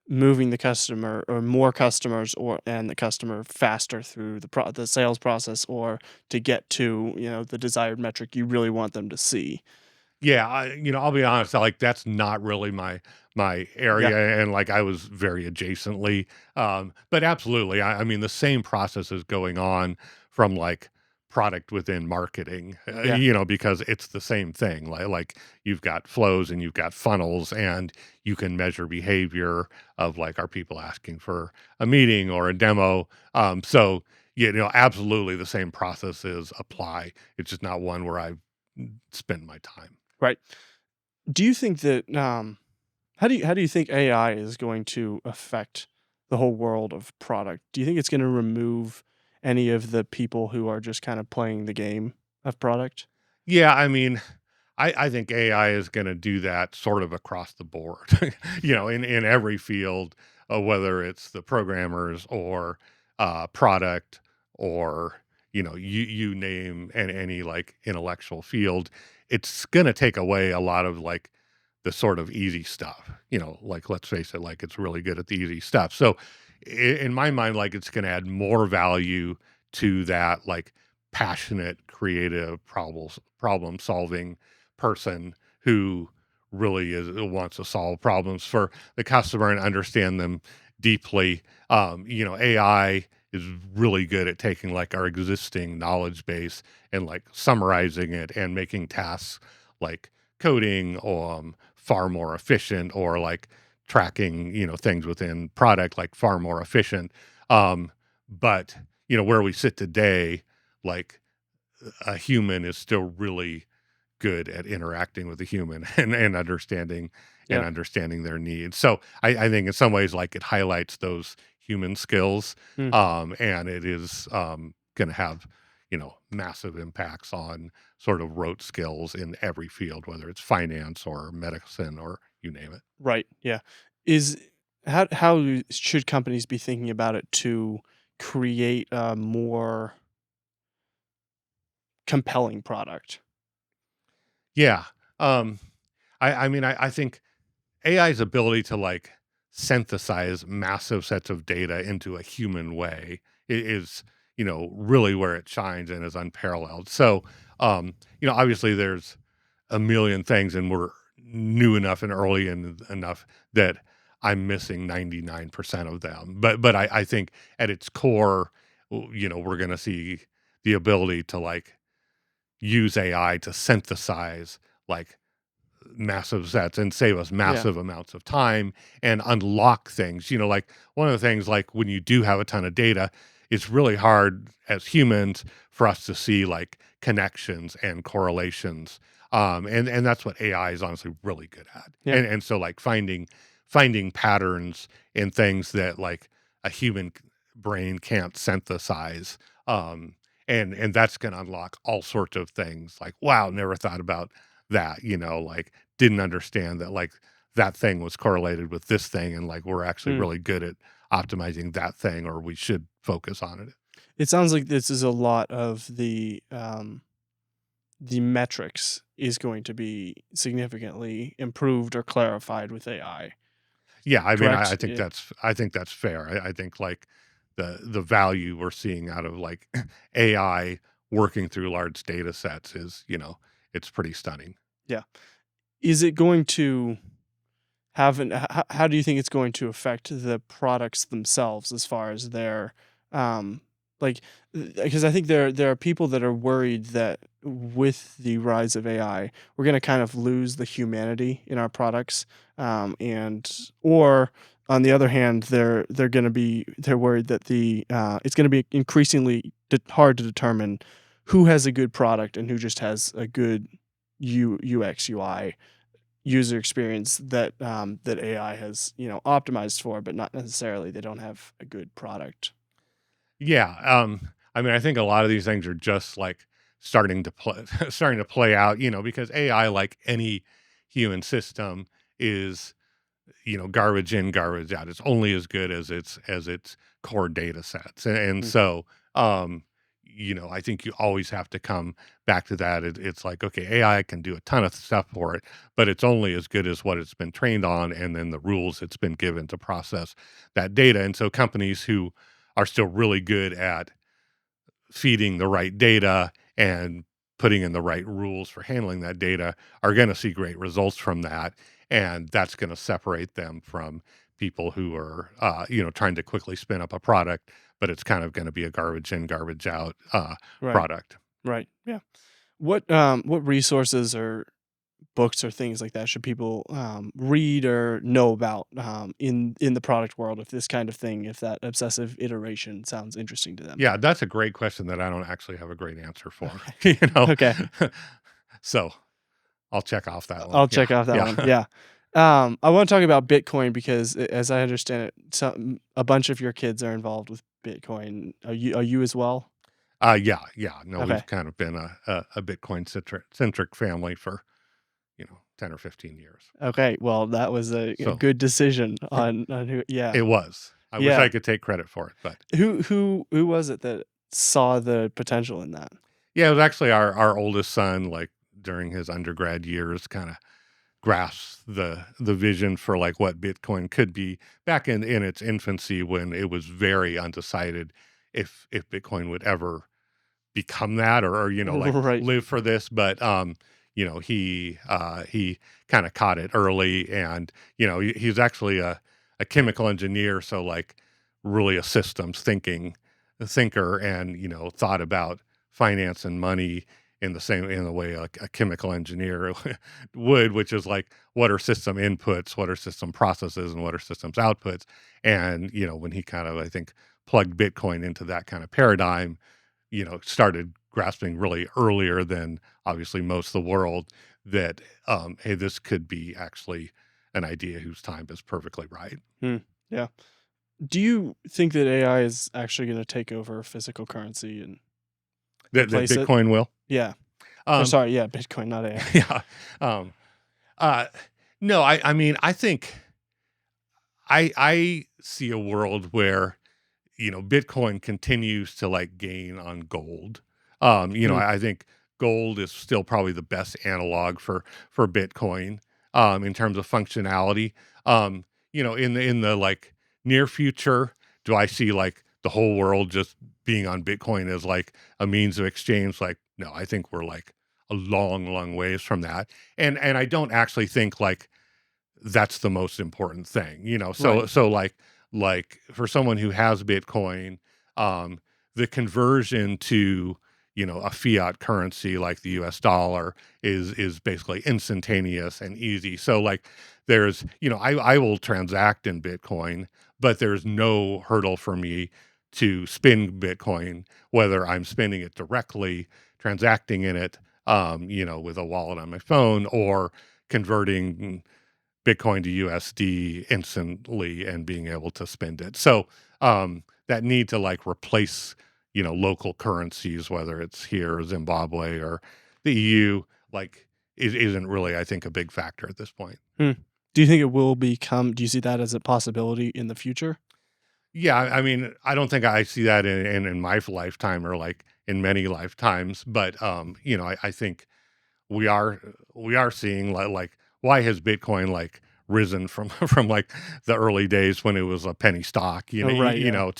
A: moving the customer or more customers or and the customer faster through the sales process or to get to, the desired metric you really want them to see?
B: Yeah, I'll be honest, like that's not really my
A: Yeah.
B: area, and like I was very adjacently. But absolutely, I mean the same process is going on from like product within marketing,
A: Yeah.
B: because it's the same thing. Like you've got flows and you've got funnels, and you can measure behavior of like, are people asking for a meeting or a demo? So absolutely the same processes apply. It's just not one where I spend my time.
A: Right. Do you think that how do you think AI is going to affect the whole world of product? Do you think it's going to remove any of the people who are just kind of playing the game of product?
B: Yeah, I mean, I think AI is going to do that sort of across the board, in every field, whether it's the programmers or product or, you name any like intellectual field, it's going to take away a lot of like the sort of easy stuff, like let's face it, like it's really good at the easy stuff. So in my mind, like it's going to add more value to that, like passionate, creative problem solving person who really wants to solve problems for the customer and understand them deeply. AI is really good at taking like our existing knowledge base and like summarizing it and making tasks like coding far more efficient, or like tracking things within product like far more efficient. But where we sit today, like a human is still really good at interacting with a human and
A: Yeah.
B: understanding their needs. So I think in some ways, like it highlights those human skills,
A: Mm.
B: and it is going to have massive impacts on sort of rote skills in every field, whether it's finance or medicine or you name it.
A: Right. Yeah. Is how should companies be thinking about it to create a more compelling product?
B: Yeah. Um, I mean, I think AI's ability to like synthesize massive sets of data into a human way is, really where it shines and is unparalleled. So, obviously there's a million things and we're new enough and early enough that I'm missing 99% of them. But I think at its core, we're going to see the ability to like use AI to synthesize like massive sets and save us
A: Yeah.
B: massive amounts of time and unlock things. Like one of the things, like when you do have a ton of data, it's really hard as humans for us to see like connections and correlations. And that's what AI is honestly really good at.
A: Yeah.
B: And so like finding patterns in things that like a human brain can't synthesize. Um, and that's going to unlock all sorts of things like, wow, never thought about that, like didn't understand that like that thing was correlated with this thing, and like we're actually
A: Mm.
B: really good at optimizing that thing, or we should focus on it.
A: It sounds like this is a lot of the metrics is going to be significantly improved or clarified with AI.
B: Yeah, I mean,
A: Correct? Yeah.
B: I think that's fair. I think like the value we're seeing out of like AI working through large data sets is, it's pretty stunning.
A: Yeah. Is it going to have how do you think it's going to affect the products themselves as far as their um like because I think there are people that are worried that with the rise of AI we're going to kind of lose the humanity in our products, and or on the other hand they're worried that it's going to be increasingly hard to determine who has a good product and who just has a good UX UI user experience that AI has, optimized for, but not necessarily they don't have a good product.
B: Yeah, I mean, I think a lot of these things are just like starting to play starting to play out, because AI, like any human system, is garbage in, garbage out. It's only as good as its core data sets. And
A: Mm.
B: so, um, I think you always have to come back to that. It's like, okay, AI can do a ton of stuff for it, but it's only as good as what it's been trained on and then the rules it's been given to process that data. And so companies who are still really good at feeding the right data and putting in the right rules for handling that data are going to see great results from that, and that's going to separate them from people who are trying to quickly spin up a product, but it's kind of going to be a garbage in, garbage out
A: Right.
B: product.
A: Right. Yeah. What resources or books or things like that should people read or know about in the product world if this kind of thing, if that obsessive iteration sounds interesting to them?
B: Yeah, that's a great question that I don't actually have a great answer for, you know?
A: Okay.
B: So, I'll check off that one.
A: I'll
B: Yeah,
A: check out that one.
B: yeah.
A: Yeah. I want to talk about Bitcoin because, as I understand it, a bunch of your kids are involved with Bitcoin. Are you as well?
B: Yeah, yeah. No,
A: Okay.
B: we've kind of been a Bitcoin centric family for, 10 or 15 years.
A: Okay. Well, that was a
B: So,
A: good decision on who. Yeah.
B: it was. I wish
A: Yeah.
B: I could take credit for it, but
A: Who was it that saw the potential in that?
B: yeah, it was actually our oldest son, like, during his undergrad years, kinda grasped the vision for, like, what Bitcoin could be back in its infancy when it was very undecided if Bitcoin would ever become that or, like,
A: Right.
B: live for this, but, he kinda caught it early and, he's actually a chemical engineer, so, like, really a systems thinker and, thought about finance and money in the way like a chemical engineer would, which is like, what are system inputs, what are system processes, and what are systems outputs? And, when he kind of, I think, plugged Bitcoin into that kind of paradigm, started grasping really earlier than obviously most of the world that, hey, this could be actually an idea whose time is perfectly right.
A: Hmm. Yeah. Do you think that AI is actually going to take over physical currency and
B: That
A: replace it?
B: Bitcoin will.
A: Yeah. Or
B: Um,
A: sorry, yeah, Bitcoin, not AI.
B: yeah. Um, uh, no, I mean, I think I see a world where Bitcoin continues to like gain on gold.
A: Hmm.
B: I think gold is still probably the best analog for Bitcoin in terms of functionality. In the like near future, do I see like the whole world just being on Bitcoin as like a means of exchange? Like, no, I think we're like a long, long ways from that. And I don't actually think like that's the most important thing,
A: Right.
B: so like for someone who has Bitcoin, um the conversion to a fiat currency like the US dollar is basically instantaneous and easy. So like there's I will transact in Bitcoin, but there's no hurdle for me to spend Bitcoin, whether I'm spending it directly, transacting in it, with a wallet on my phone, or converting Bitcoin to USD instantly and being able to spend it. So that need to like replace, local currencies, whether it's here, or Zimbabwe, or the EU, like it isn't really, I think, a big factor at this point.
A: Hmm. Do you think it will become? Do you see that as a possibility in the future?
B: Yeah, I mean, I don't think I see that in my lifetime or like in many lifetimes, but I think we are seeing like why has Bitcoin like risen from from like the early days when it was a penny stock,
A: Oh, right. Yeah.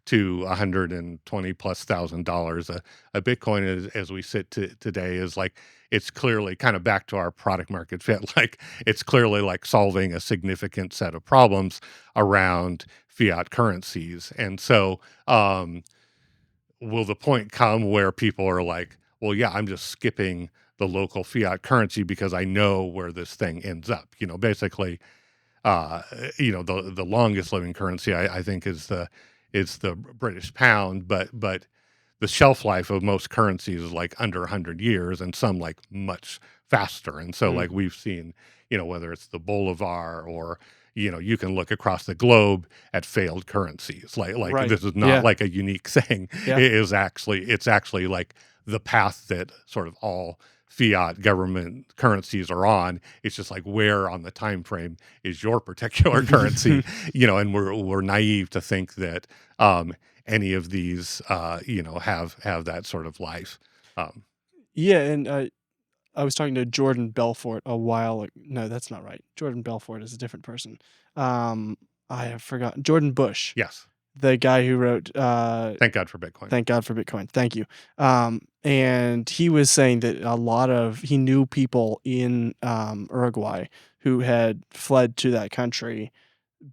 B: to 120 plus $1,000 a Bitcoin as we sit today is like it's clearly kind of back to our product market fit. Like it's clearly like solving a significant set of problems around fiat currencies. And so will the point come where people are like, well, yeah, I'm just skipping the local fiat currency because I know where this thing ends up? Basically, uh, the longest living currency I think is the British pound, but the shelf life of most currencies is like under 100 years, and some like much faster. And so,
A: Hmm.
B: like we've seen, whether it's the Bolivar or you can look across the globe at failed currencies. Like
A: Right.
B: this is not
A: Yeah.
B: like a unique thing.
A: Yeah.
B: It's actually like the path that sort of all fiat government currencies are on. It's just like where on the time frame is your particular currency, and we're naive to think that um, any of these, have that sort of life. Um,
A: Yeah. And I was talking to Jordan Belfort a while. No, that's not right. Jordan Belfort is a different person. Um, I have forgotten. Jordan Bush,
B: yes,
A: the guy who wrote
B: thank God for Bitcoin.
A: Thank God for Bitcoin. Thank you. And he was saying that he knew people in Uruguay who had fled to that country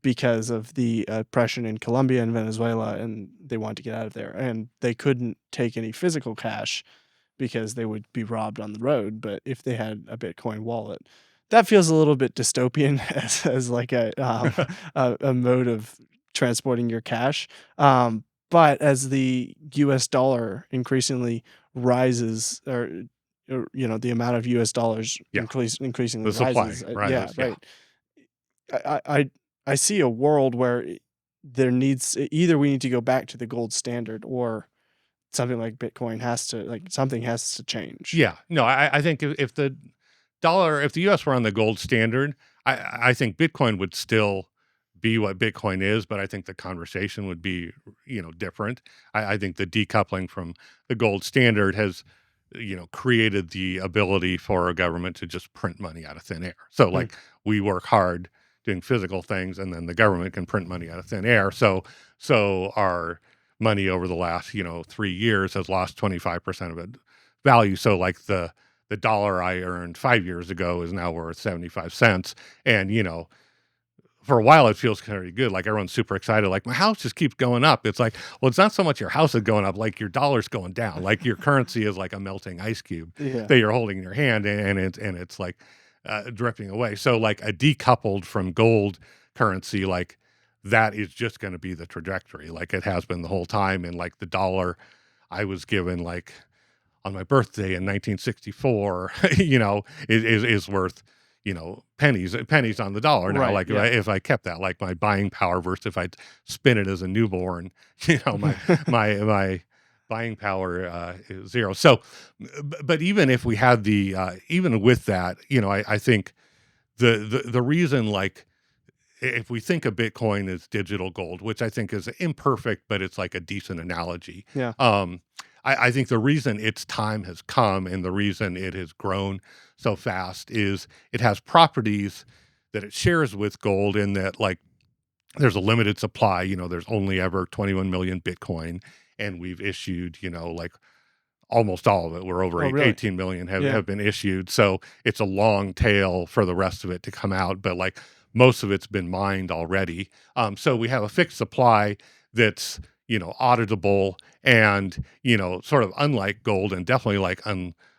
A: because of the oppression in Colombia and Venezuela, and they wanted to get out of there, and they couldn't take any physical cash, because they would be robbed on the road. But if they had a Bitcoin wallet, that feels a little bit dystopian as like a mode of transporting your cash. But as the US dollar increasingly rises, or the amount of US dollars
B: Yeah.
A: increasingly
B: The supply
A: rises, yeah,
B: rises. Yeah.
A: right. I see a world where there needs either we need to go back to the gold standard, or something like Bitcoin has to like something has to change.
B: Yeah. No, I think if the dollar, if the US were on the gold standard, I think Bitcoin would still be what Bitcoin is, but I think the conversation would be, different. I think the decoupling from the gold standard has, created the ability for a government to just print money out of thin air. So
A: Mm,
B: like we work hard doing physical things and then the government can print money out of thin air. So our money over the last, 3 years has lost 25% of its value. So like the dollar I earned 5 years ago is now worth 75 cents. And, for a while it feels very good. Like everyone's super excited. Like my house just keeps going up. It's like, well, it's not so much your house is going up, like your dollar's going down. Like your currency is like a melting ice cube
A: yeah.
B: that you're holding in your hand, and it's like dripping away. So like a decoupled from gold currency, like that is just going to be the trajectory, like it has been the whole time. And like the dollar, I was given like on my birthday in 1964, is worth, pennies on the dollar now.
A: Right,
B: Like
A: yeah.
B: if I kept that, like my buying power versus if I spin it as a newborn, my buying power is zero. So, but even if we had even with that, I think the reason, like, if we think of Bitcoin as digital gold, which I think is imperfect, but it's like a decent analogy.
A: Yeah.
B: Um, I think the reason its time has come and the reason it has grown so fast is it has properties that it shares with gold, in that, like, there's a limited supply. There's only ever 21 million Bitcoin, and we've issued, like almost all of it. We're over
A: Oh, really?
B: 18 million
A: Yeah.
B: have been issued. So it's a long tail for the rest of it to come out, but like most of it's been mined already. So we have a fixed supply that's, auditable, and, sort of unlike gold, and definitely like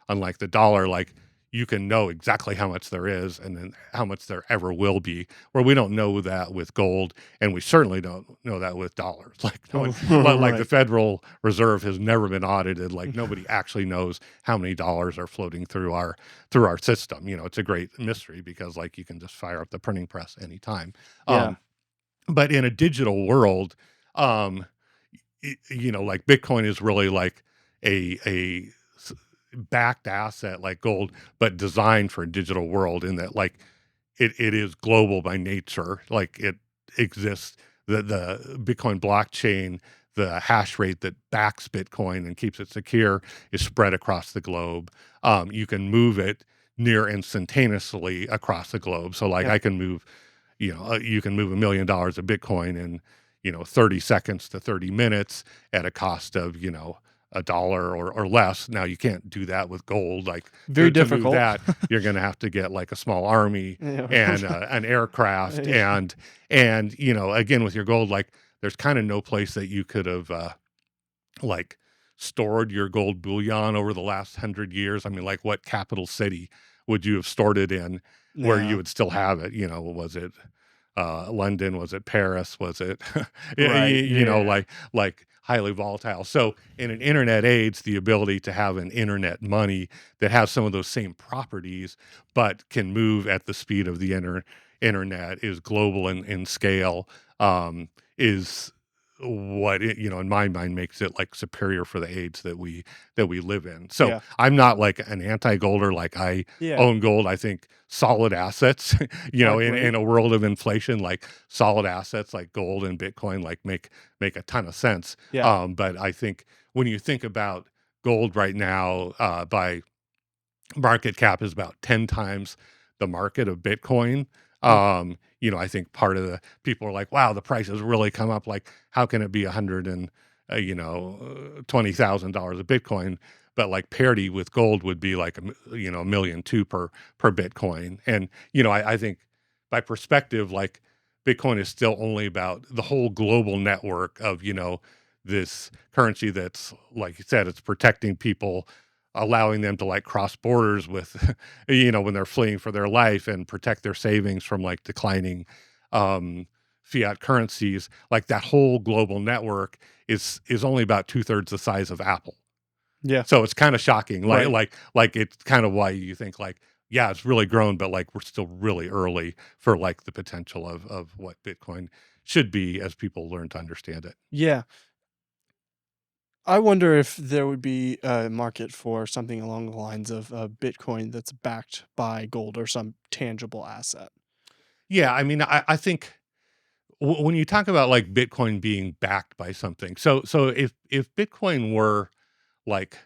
B: unlike the dollar, like you can know exactly how much there is and then how much there ever will be, where we don't know that with gold, and we certainly don't know that with dollars. Like no one,
A: Oh,
B: like the
A: right.
B: Federal Reserve has never been audited. Like nobody actually knows how many dollars are floating through our system. It's a great mystery because like you can just fire up the printing press anytime.
A: Yeah.
B: Um, but in a digital world, um, like Bitcoin is really like a backed asset like gold, but designed for a digital world, in that like it is global by nature. Like it exists. The Bitcoin blockchain, the hash rate that backs Bitcoin and keeps it secure, is spread across the globe. You can move it near instantaneously across the globe. So like
A: Yeah.
B: I can move, you can move $1 million of Bitcoin in, 30 seconds to 30 minutes at a cost of, a dollar or less. Now you can't do that with gold. Like
A: Very
B: to move
A: difficult.
B: that, you're going to have to get like a small army
A: Yeah.
B: and an aircraft,
A: Yeah.
B: and again with your gold, like there's kind of no place that you could have like stored your gold bullion over the last 100 years. I mean, like what capital city would you have stored it in where you
A: Yeah.
B: would still have it? Was it London? Was it Paris? Was it
A: Right. Yeah.
B: like highly volatile? So in an internet age, the ability to have an internet money that has some of those same properties but can move at the speed of the internet, is global in scale, is what it, in my mind makes it like superior for the age that we live in. So
A: Yeah.
B: I'm not like an anti-golder. Like I
A: Yeah.
B: own gold. I think solid assets,
A: Are
B: in
A: great.
B: a world of inflation, like solid assets like gold and Bitcoin, like make a ton of sense.
A: Yeah.
B: But I think when you think about gold right now, by market cap is about 10 times the market of Bitcoin.
A: Mm.
B: I think part of the people are like, wow, the price has really come up. Like, how can it be 100 and, $20,000 of Bitcoin? But like parity with gold would be like, a million two per Bitcoin. And, I think by perspective, like Bitcoin is still only about the whole global network of, this currency that's, like you said, it's protecting people allowing them to like cross borders with, when they're fleeing for their life and protect their savings from like declining um, fiat currencies. Like that whole global network is only about 2/3 the size of Apple.
A: Yeah.
B: So it's kind of shocking. Like
A: Right.
B: like it's kind of why you think like, yeah, it's really grown, but like we're still really early for like the potential of what Bitcoin should be as people learn to understand it.
A: Yeah. I wonder if there would be a market for something along the lines of Bitcoin that's backed by gold or some tangible asset.
B: Yeah, I mean, I think when you talk about like Bitcoin being backed by something, so if Bitcoin were like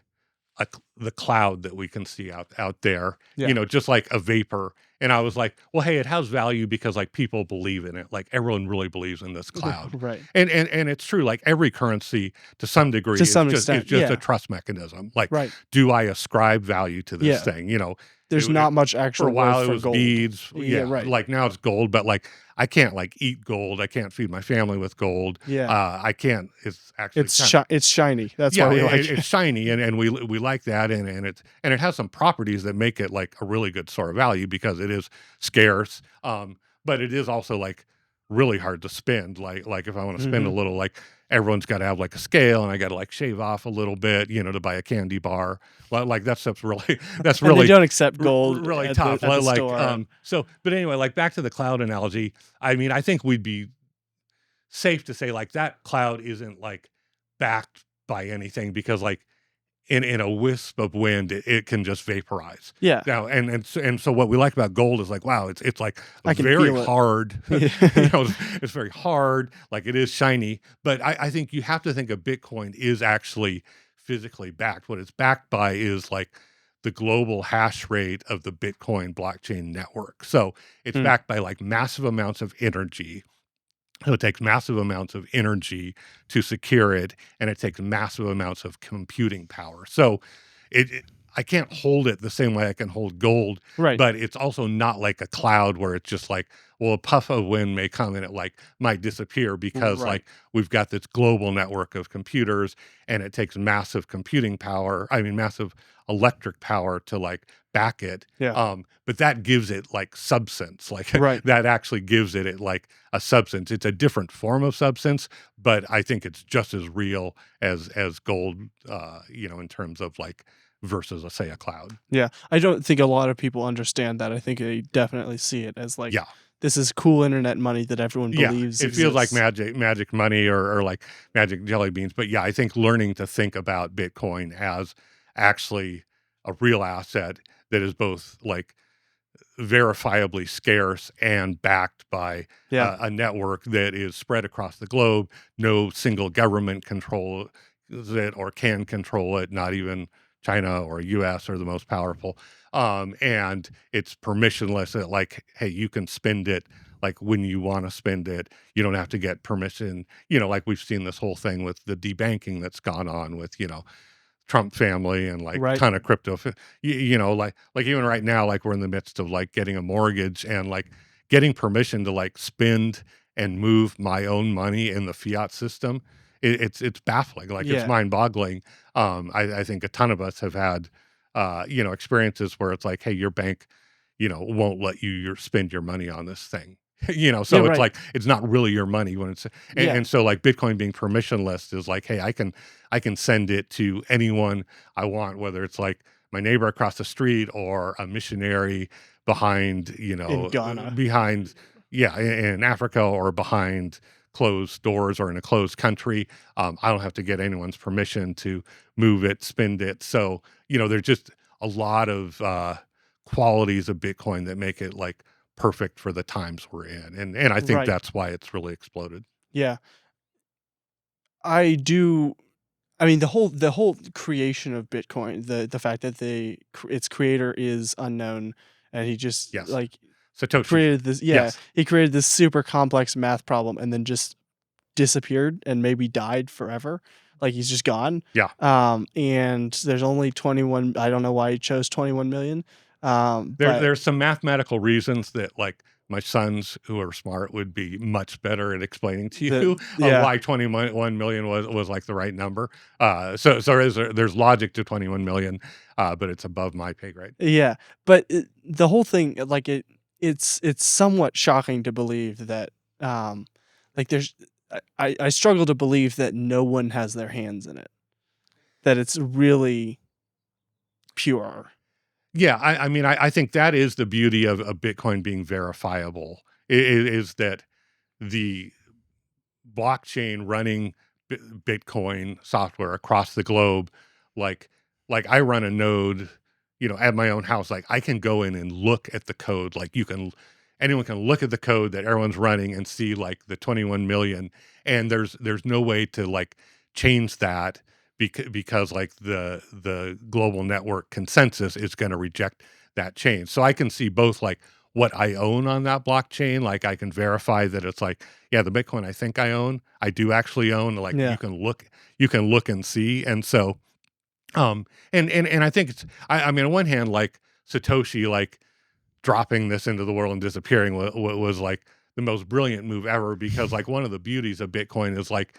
B: the cloud that we can see out there,
A: Yeah.
B: just like a vapor. And I was like, well, hey, it has value because like people believe in it. Like everyone really believes in this cloud.
A: Right.
B: And it's true. Like every currency to some degree
A: To
B: is
A: some
B: just
A: extent.
B: a
A: Yeah.
B: trust mechanism. Like,
A: Right.
B: do I ascribe value to this
A: Yeah.
B: thing?
A: There's not much
B: For a
A: actual worth
B: while it
A: for
B: was
A: gold.
B: beads.
A: Yeah.
B: Yeah.
A: Right.
B: Like now it's gold, but like I can't like eat gold. I can't feed my family with gold.
A: Yeah.
B: I can't. It's actually kind of,
A: It's shiny. That's why
B: yeah,
A: we like
B: it's
A: it.
B: shiny, and we like that, and it has some properties that make it like a really good store of value because it is scarce, but it is also like really hard to spend. Like if I want to spend a
A: Mhm.
B: little, like everyone's got to have like a scale, and I got to like shave off a little bit, to buy a candy bar. Well, like that stuff's really that's
A: And they
B: really
A: don't accept gold
B: really
A: at
B: tough.
A: the
B: Like
A: store.
B: so, but anyway, like back to the cloud analogy. I mean, I think we'd be safe to say like that cloud isn't like backed by anything because like in a wisp of wind it can just vaporize
A: Yeah.
B: now. And so what we like about gold is like, wow, it's like
A: I can
B: very
A: feel it.
B: hard.
A: Yeah.
B: It's very hard, like it is shiny, but I think you have to think of Bitcoin is actually physically backed. What it's backed by is like the global hash rate of the Bitcoin blockchain network. So it's
A: Mm.
B: backed by like massive amounts of energy. So it takes massive amounts of energy to secure it, and it takes massive amounts of computing power. So I can't hold it the same way I can hold gold,
A: Right.
B: but it's also not like a cloud where it's just like, well, a puff of wind may come and it like might disappear because
A: Right.
B: like we've got this global network of computers and it takes massive computing power. I mean, massive electric power to like back it.
A: Yeah.
B: But that gives it like substance, like
A: Right.
B: that actually gives it like a substance. It's a different form of substance, but I think it's just as real as gold, in terms of like versus, let's say, a cloud.
A: Yeah. I don't think a lot of people understand that. I think they definitely see it as like
B: Yeah,
A: this is cool internet money that everyone
B: yeah.
A: believes
B: It feels like
A: exists.
B: magic money or like magic jelly beans. But yeah, I think learning to think about Bitcoin as actually a real asset that is both like verifiably scarce and backed by
A: Yeah.
B: a network that is spread across the globe. No single government controls it or can control it, not even China or US are the most powerful. And it's permissionless. That like, hey, you can spend it like when you want to spend it. You don't have to get permission. Like we've seen this whole thing with the debanking that's gone on with, Trump family and like
A: Right.
B: ton of crypto, like even right now, like we're in the midst of like getting a mortgage and like getting permission to like spend and move my own money in the fiat system. It's baffling, like it's
A: Yeah.
B: mind boggling. I think a ton of us have had, experiences where it's like, hey, your bank, won't let you spend your money on this thing.
A: Yeah.
B: So it's
A: Right.
B: like it's not really your money when it's
A: Yeah.
B: and so like Bitcoin being permissionless is like, hey, I can send it to anyone I want, whether it's like my neighbor across the street or a missionary behind,
A: In Ghana.
B: behind, yeah, in Africa or behind closed doors or in a closed country. I don't have to get anyone's permission to move it, spend it. So, there's just a lot of qualities of Bitcoin that make it like perfect for the times we're in. And I think
A: Right.
B: that's why it's really exploded.
A: Yeah. I do. I mean, the whole creation of Bitcoin, the fact that its creator is unknown, and he just
B: Yes.
A: like
B: Satoshi.
A: created this. Yeah,
B: Yes.
A: he created this super complex math problem, and then just disappeared and maybe died forever. Like he's just gone.
B: Yeah.
A: And there's only 21. I don't know why he chose 21 million. But
B: There's some mathematical reasons that, like, my sons who are smart would be much better at explaining to
A: the
B: you of
A: yeah.
B: why 21 million was like the right number. There's logic to 21 million, but it's above my pay grade.
A: Yeah, but the whole thing, like, it's somewhat shocking to believe that, like, there's I struggle to believe that no one has their hands in it, that it's really pure.
B: Yeah, I mean, I think that is the beauty of Bitcoin being verifiable, is that the blockchain running Bitcoin software across the globe, like I run a node, at my own house. Like I can go in and look at the code. Like anyone can look at the code that everyone's running and see like the 21 million. And there's no way to like change that because like the global network consensus is going to reject that change. So I can see both like what I own on that blockchain. Like I can verify that it's like, yeah, the Bitcoin I think I own, I do actually own. Like
A: Yeah.
B: you can look and see. And so, and I think I mean, on one hand, like Satoshi, like dropping this into the world and disappearing was like the most brilliant move ever, because like one of the beauties of Bitcoin is like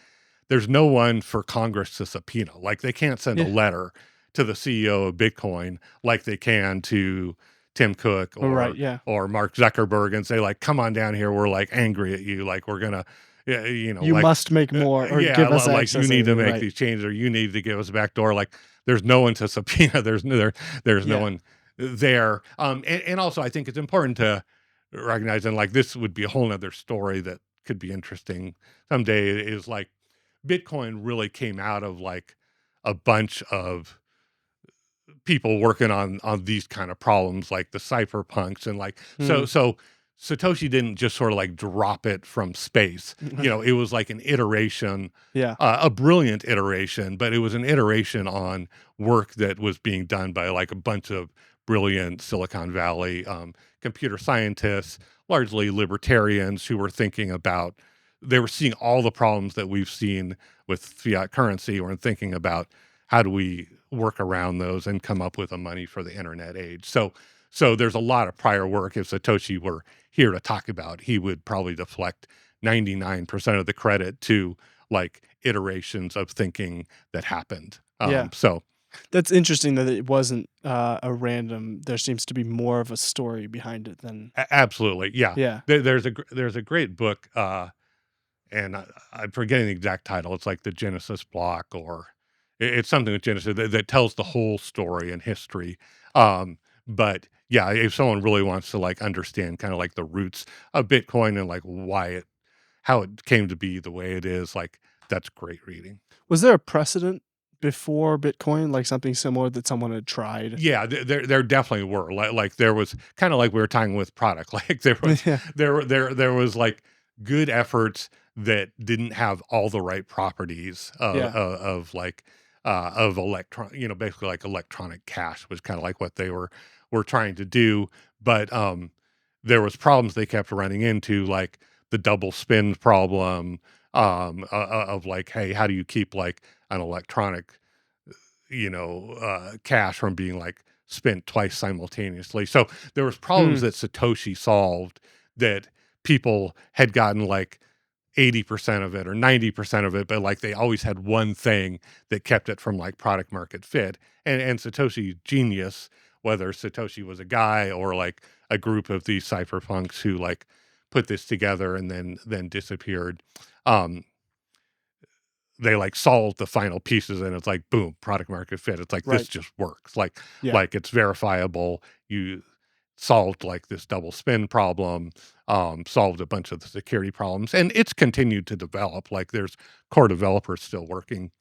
B: there's no one for Congress to subpoena. Like they can't send a
A: Yeah.
B: letter to the CEO of Bitcoin like they can to Tim Cook
A: Right, yeah.
B: or Mark Zuckerberg and say like, come on down here, we're like angry at you, like we're gonna yeah,
A: You
B: like
A: must make more or
B: yeah,
A: give us
B: like you
A: access
B: need to
A: anything,
B: make
A: right.
B: these changes or you need to give us a back door. Like there's no one to subpoena. There's no
A: Yeah.
B: one there. And also I think it's important to recognize, and like this would be a whole nother story that could be interesting someday, is like Bitcoin really came out of like a bunch of people working on these kind of problems, like the cypherpunks, and like
A: Mm.
B: so Satoshi didn't just sort of like drop it from space. It was like an iteration,
A: Yeah.
B: a brilliant iteration, but it was an iteration on work that was being done by like a bunch of brilliant Silicon Valley computer scientists, largely libertarians who were thinking about, they were seeing all the problems that we've seen with fiat currency, or thinking about how do we work around those and come up with a money for the internet age. So there's a lot of prior work. If Satoshi were here to talk about, he would probably deflect 99% of the credit to like iterations of thinking that happened.
A: Yeah.
B: So
A: That's interesting that it wasn't, a random there seems to be more of a story behind it than
B: absolutely, yeah.
A: yeah.
B: There's a great book, and I'm forgetting the exact title. It's like the Genesis block, or it's something with Genesis that tells the whole story and history. But yeah, if someone really wants to like understand kind of like the roots of Bitcoin and like how it came to be the way it is, like that's great reading.
A: Was there a precedent before Bitcoin, like something similar that someone had tried?
B: Yeah, there definitely were. Like there was kind of like we were talking with product. Like
A: Yeah.
B: there was like good efforts that didn't have all the right properties
A: Yeah.
B: of electron, basically like electronic cash was kind of like what they were trying to do. But there was problems they kept running into, like the double spend problem, of like, hey, how do you keep like an electronic cash from being like spent twice simultaneously. So there was problems
A: Mm.
B: that Satoshi solved that people had gotten like 80% of it or 90% of it, but like they always had one thing that kept it from like product market fit. And Satoshi's genius, whether Satoshi was a guy or like a group of these cypherpunks who like put this together and then disappeared. Um, they like solved the final pieces and it's like boom, product market fit. It's like this
A: Right.
B: just works. Like
A: Yeah.
B: it's verifiable. You solved like this double spin problem, solved a bunch of the security problems, and it's continued to develop. Like there's core developers still working,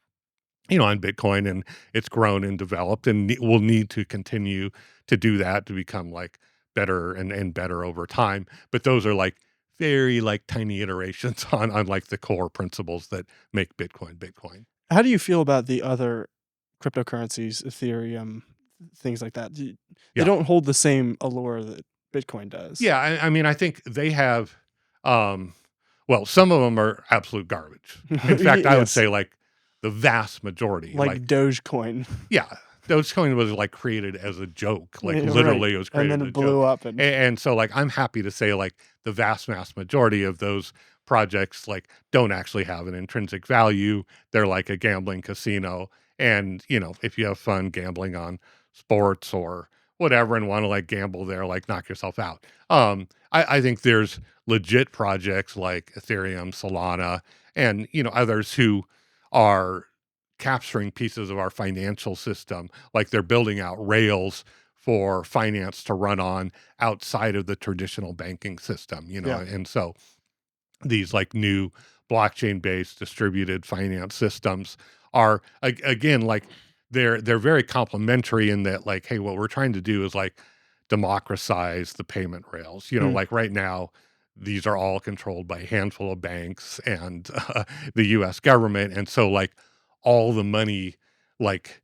B: on Bitcoin, and it's grown and developed, and will need to continue to do that to become like better and better over time. But those are like very like tiny iterations on like the core principles that make Bitcoin Bitcoin.
A: How do you feel about the other cryptocurrencies, Ethereum, things like that? They
B: Yeah.
A: don't hold the same allure that Bitcoin does.
B: Yeah, I mean, I think they have, um, well, some of them are absolute garbage. In fact, I would
A: Yes,
B: say like the vast majority,
A: like
B: like,
A: Dogecoin.
B: yeah, Dogecoin was like created as a joke, like
A: Yeah, right,
B: literally it was
A: and
B: created
A: then
B: as a
A: it
B: joke.
A: blew up and
B: And so like I'm happy to say like the vast majority of those projects like don't actually have an intrinsic value. They're like a gambling casino. And if you have fun gambling on sports or whatever and want to like gamble there, like knock yourself out. I think there's legit projects like Ethereum, Solana, and others who are capturing pieces of our financial system, like they're building out rails for finance to run on outside of the traditional banking system,
A: yeah,
B: and so these like new blockchain based distributed finance systems are again like they're very complementary in that like, hey, what we're trying to do is like democratize the payment rails,
A: mm,
B: like right now these are all controlled by a handful of banks and the US government, and so like all the money like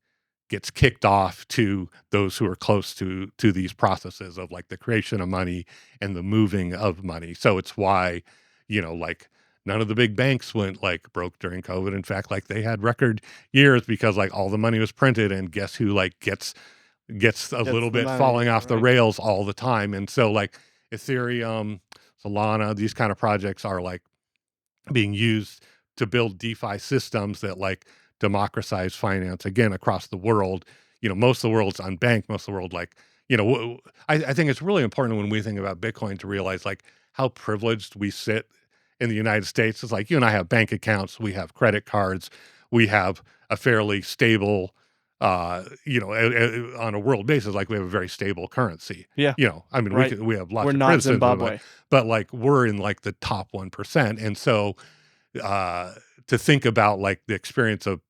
B: gets kicked off to those who are close to these processes of like the creation of money and the moving of money. So it's why like none of the big banks went like broke during COVID. In fact, like they had record years because like all the money was printed, and guess who like gets a
A: gets
B: little
A: the
B: bit
A: money,
B: falling
A: yeah,
B: off the
A: right,
B: rails all the time. And so like Ethereum, Solana, these kind of projects are like being used to build DeFi systems that like democratize finance again across the world. Most of the world's unbanked. Most of the world, like, I think it's really important when we think about Bitcoin to realize like how privileged we sit in the United States. It's like you and I have bank accounts, we have credit cards, we have a fairly stable, on a world basis, like we have a very stable currency.
A: yeah,
B: I mean,
A: right.
B: we have
A: We're
B: lots of
A: not
B: criticism,
A: Zimbabwe.
B: but like we're in like the top 1%. And so uh, to think about like the experience of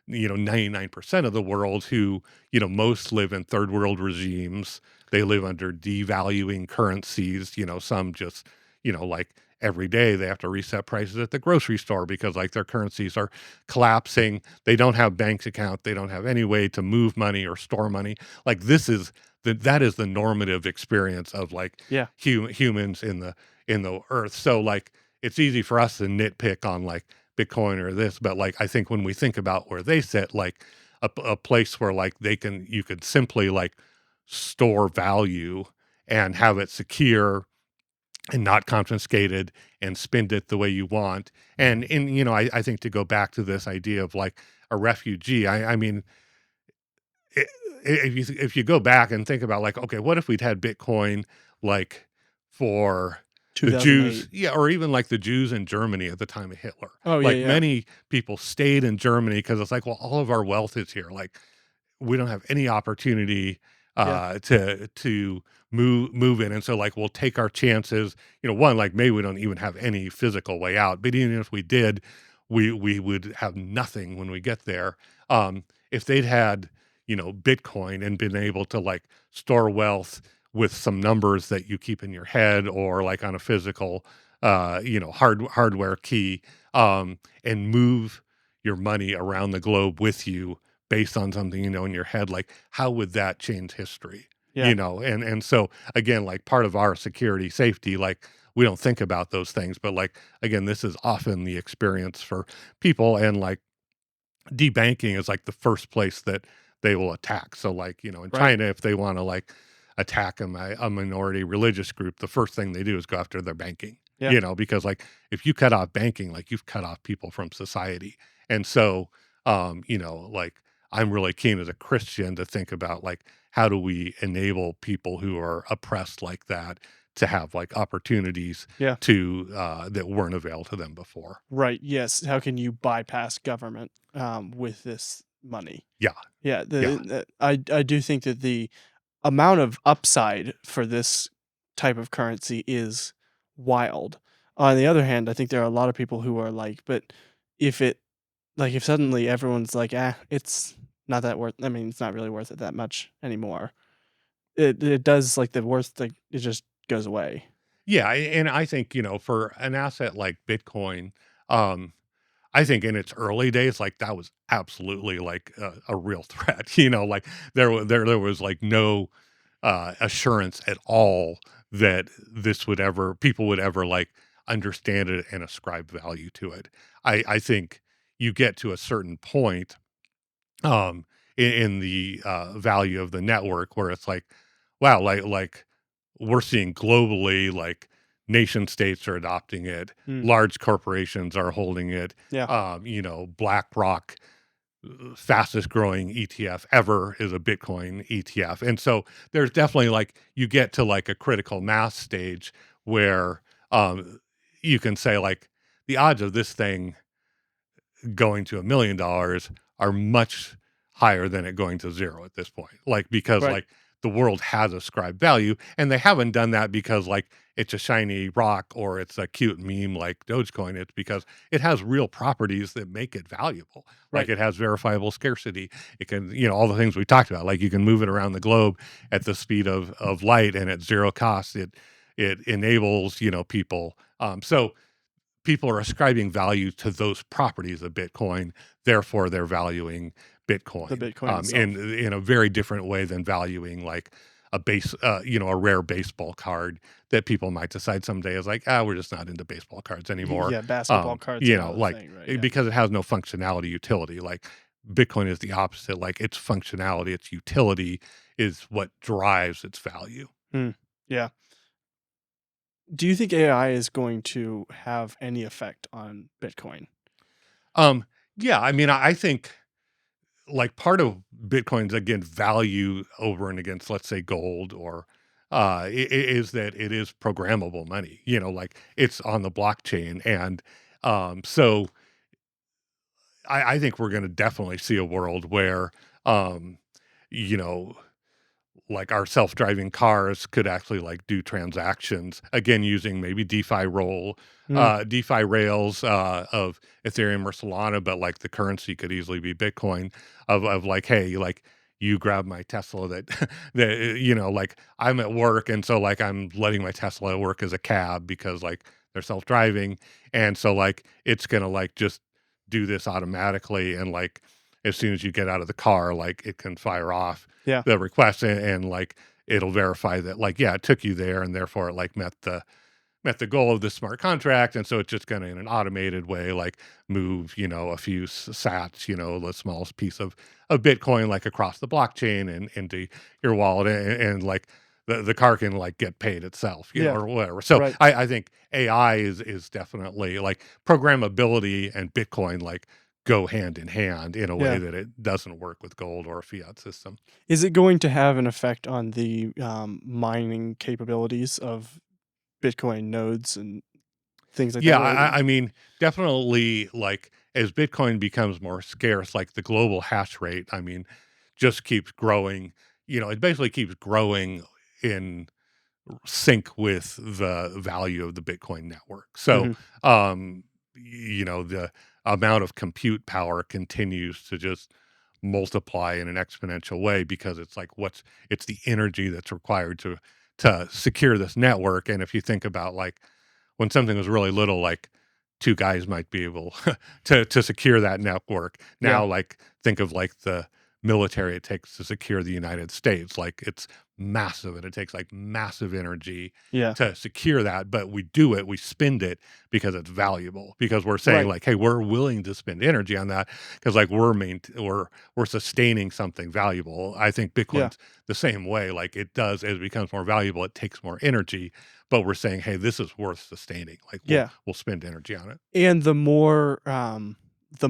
B: 99% of the world who, most live in third world regimes. They live under devaluing currencies, some just, like every day they have to reset prices at the grocery store because like their currencies are collapsing. They don't have bank account. They don't have any way to move money or store money. Like that is the normative experience of like
A: Yeah,
B: humans in the earth. So like it's easy for us to nitpick on like Bitcoin or this, but like I think when we think about where they sit, like a place where like you could simply like store value and have it secure and not confiscated and spend it the way you want. And in I think to go back to this idea of like a refugee, I mean, I if you go back and think about like, okay, what if we'd had Bitcoin like for the Jews,
A: 2008.
B: yeah, or even like the Jews in Germany at the time of Hitler.
A: Oh, yeah,
B: Like
A: yeah,
B: many people stayed in Germany because it's like, well, all of our wealth is here. Like we don't have any opportunity
A: yeah,
B: to move in, and so like we'll take our chances. One, like maybe we don't even have any physical way out, but even if we did, we would have nothing when we get there. If they'd had Bitcoin and been able to like store wealth with some numbers that you keep in your head or like on a physical hardware key, and move your money around the globe with you based on something in your head, like how would that change history?
A: yeah,
B: And so again, like part of our security safety, like we don't think about those things, but like again, this is often the experience for people, and like debanking is like the first place that they will attack. So like, in
A: right,
B: China, if they want to like attack a minority religious group, the first thing they do is go after their banking,
A: yeah,
B: because like if you cut off banking, like you've cut off people from society. And so, like I'm really keen as a Christian to think about like, how do we enable people who are oppressed like that to have like opportunities
A: yeah,
B: to that weren't available to them before.
A: right, yes, how can you bypass government, with this money?
B: Yeah.
A: Yeah,
B: Yeah.
A: I do think that the amount of upside for this type of currency is wild. On the other hand, I think there are a lot of people who are like, but if it like if suddenly everyone's like, "Ah, it's not that worth I mean, it's not really worth it that much anymore." It does like the worth like it just goes away.
B: Yeah, and I think, for an asset like Bitcoin, um, I think in its early days, like that was absolutely like a real threat. Like there was like no assurance at all that people would ever like understand it and ascribe value to it. I think you get to a certain point, um, in the value of the network, where it's like, wow, we're seeing globally, like nation states are adopting it,
A: Mm,
B: large corporations are holding it.
A: yeah,
B: BlackRock, fastest growing ETF ever is a Bitcoin ETF. And so there's definitely like you get to like a critical mass stage where um, you can say like the odds of this thing going to $1 million are much higher than it going to zero at this point. Like because
A: right,
B: like the world has ascribed value, and they haven't done that because like it's a shiny rock or it's a cute meme like Dogecoin. It's because it has real properties that make it valuable. Like
A: right.
B: it has verifiable scarcity. It can, all the things we talked about. Like you can move it around the globe at the speed of light and at zero cost. It enables people. So people are ascribing value to those properties of Bitcoin. Therefore, they're valuing
A: The
B: Bitcoin
A: Bitcoin itself.
B: in a very different way than valuing like a rare baseball card that people might decide someday is like, we're just not into baseball cards anymore.
A: Yeah, basketball cards are not a
B: Like
A: thing, right? Yeah.
B: because it has no functionality utility. Like Bitcoin is the opposite. Like its functionality, its utility is what drives its value.
A: Mm, yeah. Do you think AI is going to have any effect on Bitcoin?
B: Um, yeah, I mean, I think like part of Bitcoin's again value over and against, let's say, gold or is that it is programmable money. Like it's on the blockchain, and so I think we're going to definitely see a world where um, you know like our self-driving cars could actually like do transactions again using maybe
A: Mm,
B: DeFi rails of Ethereum or Solana, but like the currency could easily be Bitcoin of like, hey, like you grab my Tesla that that like I'm at work and so like I'm letting my Tesla work as a cab because like they're self-driving and so like it's gonna like just do this automatically and like as soon as you get out of the car like it can fire off
A: yeah,
B: the request and like it'll verify that like yeah it took you there and therefore it like met the goal of the smart contract and so it's just going to in an automated way like move a few sats the smallest piece of Bitcoin like across the blockchain and into your wallet and like the car can like get paid itself
A: yeah,
B: or whatever. So
A: right.
B: I think AI is definitely like programmability and Bitcoin like go hand in hand in a way
A: Yeah.
B: that it doesn't work with gold or a fiat system.
A: Is it going to have an effect on the mining capabilities of Bitcoin nodes and things like that?
B: Yeah,
A: Or
B: I mean, definitely, like, as Bitcoin becomes more scarce, like, the global hash rate, I mean, just keeps growing. It basically keeps growing in sync with the value of the Bitcoin network. So,
A: Mhm.
B: the amount of compute power continues to just multiply in an exponential way because it's like it's the energy that's required to secure this network. And if you think about like when something was really little, like two guys might be able to secure that network.
A: Yeah,
B: Now, like think of like the military it takes to secure the United States. Like it's massive and it takes like massive energy
A: yeah,
B: to secure that, but we do it, we spend it because it's valuable. Because we're saying
A: right.
B: like, hey, we're willing to spend energy on that because like we're sustaining something valuable. I think
A: Yeah,
B: Bitcoin's the same way. Like it does as it becomes more valuable, it takes more energy, but we're saying, hey, this is worth sustaining. Like we'll
A: yeah.
B: we'll spend energy on it.
A: And the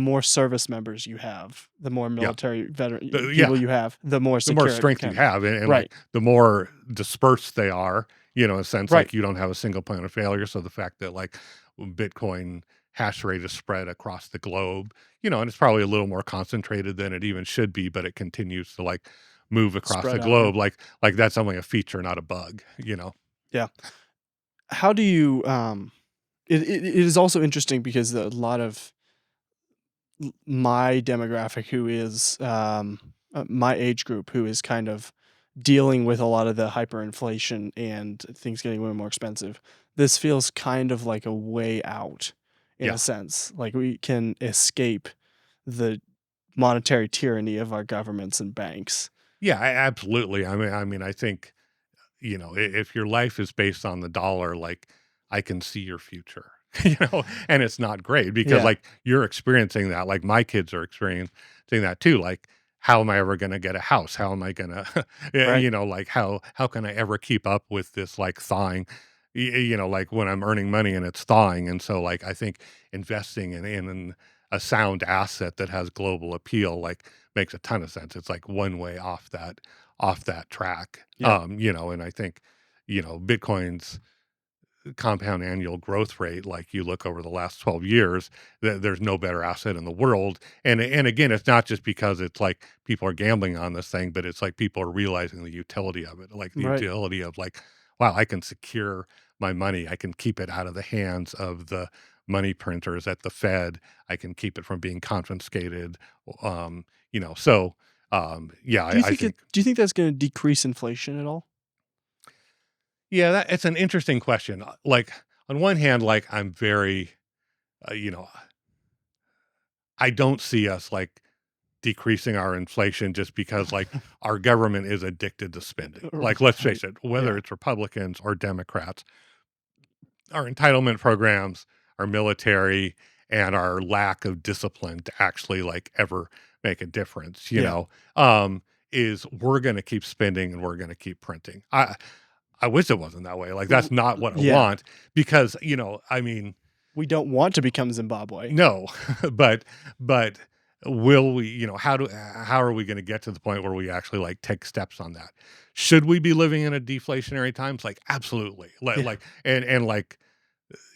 A: more service members you have, the more
B: Yeah.
A: military veteran
B: Yeah.
A: people you have, the more
B: The more
A: secure it
B: strength you
A: becomes.
B: have and like
A: Right,
B: the more dispersed they are, in a sense,
A: right.
B: like you don't have a single point of failure. So the fact that like Bitcoin hash rate is spread across the globe, and it's probably a little more concentrated than it even should be, but it continues to like move across the
A: Spread out, yeah.
B: globe. Like that's only a feature, not a bug.
A: Yeah. How do you, it is also interesting because a lot of my demographic who is, my age group who is kind of dealing with a lot of the hyperinflation and things getting way more expensive. This feels kind of like a way out in a
B: Yeah.
A: sense. Like we can escape the monetary tyranny of our governments and banks.
B: Yeah, absolutely. I mean, I think if your life is based on the dollar, like I can see your future, and it's not great because
A: Yeah.
B: like you're experiencing that, like my kids are experiencing that too. Like, how am I ever going to get a house? How am I going to,
A: Right.
B: like how can I ever keep up with this like thawing? Like when I'm earning money and it's thawing, and so like I think investing in a sound asset that has global appeal like makes a ton of sense. It's like one way off that track.
A: Yeah.
B: And I think Bitcoin's compound annual growth rate, like you look over the last 12 years, there's no better asset in the world. And again, it's not just because it's like people are gambling on this thing, but it's like people are realizing the utility of it, like the
A: Right.
B: utility of like, wow, I can secure my money. I can keep it out of the hands of the money printers at the Fed. I can keep it from being confiscated. Um, so yeah, I think
A: Do you think that's gonna decrease inflation at all?
B: yeah, that it's an interesting question. Like on one hand, like I'm very, uh, you know, I don't see us like decreasing our inflation just because like our government is addicted to spending. Like let's
A: Right.
B: face it, whether
A: Yeah.
B: it's Republicans or Democrats, our entitlement programs, our military, and our lack of discipline to actually like ever make a difference,
A: Yeah.
B: is we're going to keep spending and we're going to keep printing. I wish it wasn't that way. Like
A: R
B: that's not what I
A: Yeah.
B: want because, I mean,
A: We don't want to become Zimbabwe.
B: no, but but will we, how are we going to get to the point where we actually like take steps on that? Should we be living in a deflationary times? Like absolutely.
A: Yeah.
B: Like and like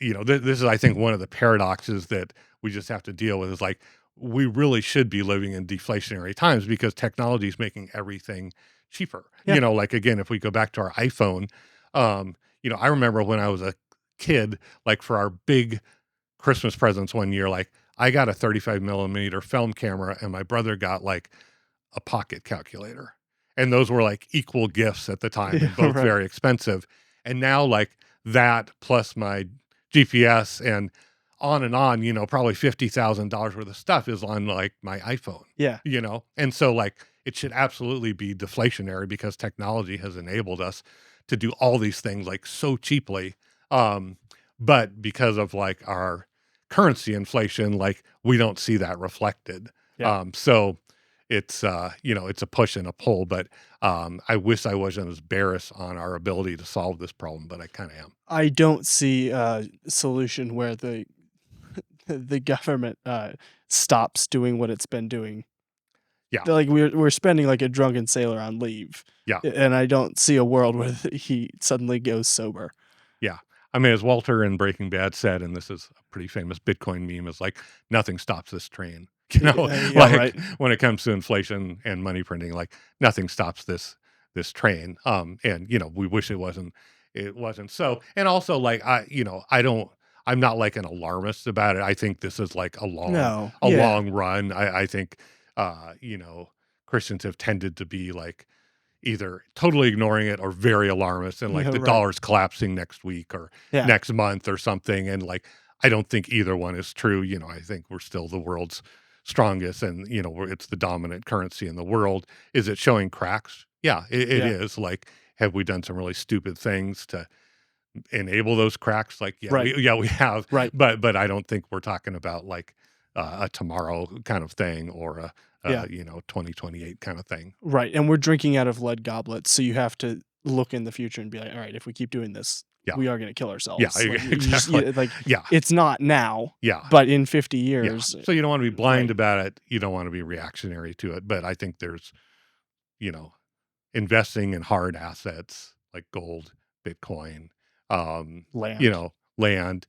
B: this is I think one of the paradoxes that we just have to deal with is like we really should be living in deflationary times because technology is making everything cheaper.
A: Yeah.
B: Like again, if we go back to our iPhone, I remember when I was a kid, like for our big Christmas presents one year, like I got a 35 millimeter film camera and my brother got like a pocket calculator. And those were like equal gifts at the time
A: Yeah,
B: and both
A: right.
B: very expensive. And now like that plus my GPS and on, probably $50,000 worth of stuff is on like my iPhone,
A: Yeah.
B: And so like it should absolutely be deflationary because technology has enabled us to do all these things like so cheaply. Um, but because of like our currency inflation, like we don't see that reflected.
A: Yeah.
B: So it's it's a push and a pull, but I wish I wasn't as bearish on our ability to solve this problem, but I kind of am.
A: I don't see a solution where the government, stops doing what it's been doing.
B: Yeah,
A: Like, we're spending like a drunken sailor on leave,
B: yeah,
A: and I don't see a world where he suddenly goes sober.
B: yeah. I mean, as Walter in Breaking Bad said, and this is a pretty famous Bitcoin meme, is like nothing stops this train.
A: Yeah,
B: Like
A: right.
B: when it comes to inflation and money printing, like nothing stops this train. And we wish it wasn't so. And also, like I'm not like an alarmist about it. I think this is like a long
A: No.
B: a
A: Yeah.
B: long run. I think Christians have tended to be like either totally ignoring it or very alarmist and like
A: Yeah,
B: the
A: right.
B: dollar's collapsing next week or
A: Yeah.
B: next month or something. And like, I don't think either one is true. I think we're still the world's strongest and, it's the dominant currency in the world. Is it showing cracks? Yeah, it
A: Yeah.
B: is. Like, have we done some really stupid things to enable those cracks? Like,
A: Right.
B: yeah, we have,
A: Right.
B: but I don't think we're talking about like a tomorrow kind of thing or
A: Yeah.
B: 2028 kind of thing.
A: Right, and we're drinking out of lead goblets, so you have to look in the future and be like, "Alright, if we keep doing this,
B: Yeah.
A: we are gonna kill
B: Yeah,
A: ourselves." Like, you just
B: exactly.
A: yeah, like,
B: Yeah,
A: it's not now,
B: yeah,
A: but in 50
B: yeah.
A: years
B: So you don't wanna be blind
A: right.
B: about it, you don't wanna be reactionary to it, but I think there's, you know, investing in hard assets like gold, Bitcoin,
A: Land.
B: land,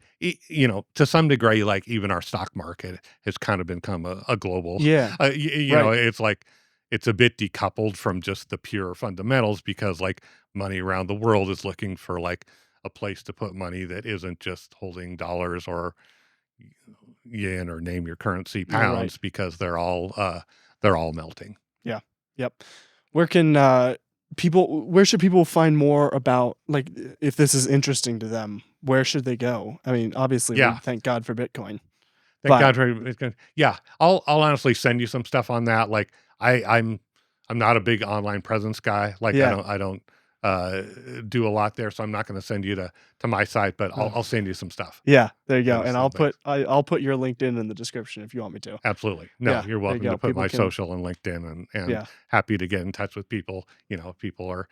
B: to some degree, like even our stock market has kind of become a global,
A: Yeah. Right.
B: it's like it's a bit decoupled from just the pure fundamentals because like money around the world is looking for like a place to put money that isn't just holding dollars or yen or name your currency
A: Yeah, right.
B: pounds because they're all melting.
A: Yeah. Yep. Where can, where should people find more about, like, if this is interesting to them, where should they go? I mean, obviously, we
B: Yeah.
A: thank God for Bitcoin,
B: Thank
A: but
B: God for it's gonna yeah, I'll honestly send you some stuff on that, like, I'm not a big online presence guy, like,
A: yeah.
B: I don't uh, do a lot there. So I'm not going to send you to my site, but
A: Uh,
B: I'll send you some stuff.
A: yeah, there you go,
B: Send you
A: and
B: some things.
A: I'll put your LinkedIn in the description if you want me to.
B: Absolutely. No,
A: Yeah,
B: you're
A: there you
B: welcome to
A: go.
B: put
A: People
B: my
A: can
B: social and LinkedIn, and
A: yeah.
B: happy to get in touch with people. If people are,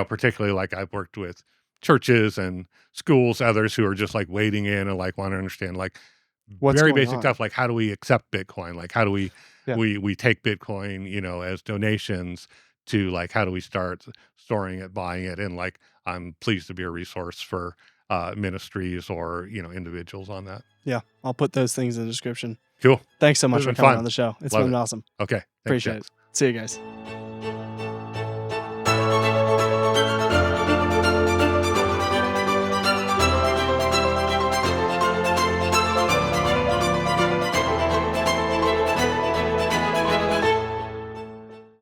B: particularly like I've worked with churches and schools, others who are just like wading in and like want to understand like
A: What's
B: very
A: going
B: basic
A: on?
B: stuff like how do we accept Bitcoin? Like how do we
A: Yeah.
B: we take Bitcoin, as donations to like how do we start storing it, buying it, and like I'm pleased to be a resource for ministries or individuals on that.
A: Yeah, I'll put those things in the description.
B: Cool.
A: Thanks so
B: This
A: much
B: has
A: for
B: been
A: coming on
B: fun.
A: the show. It's
B: Love
A: been
B: it.
A: awesome.
B: Okay. Thanks,
A: Appreciate it.
B: Jax.
A: See you guys.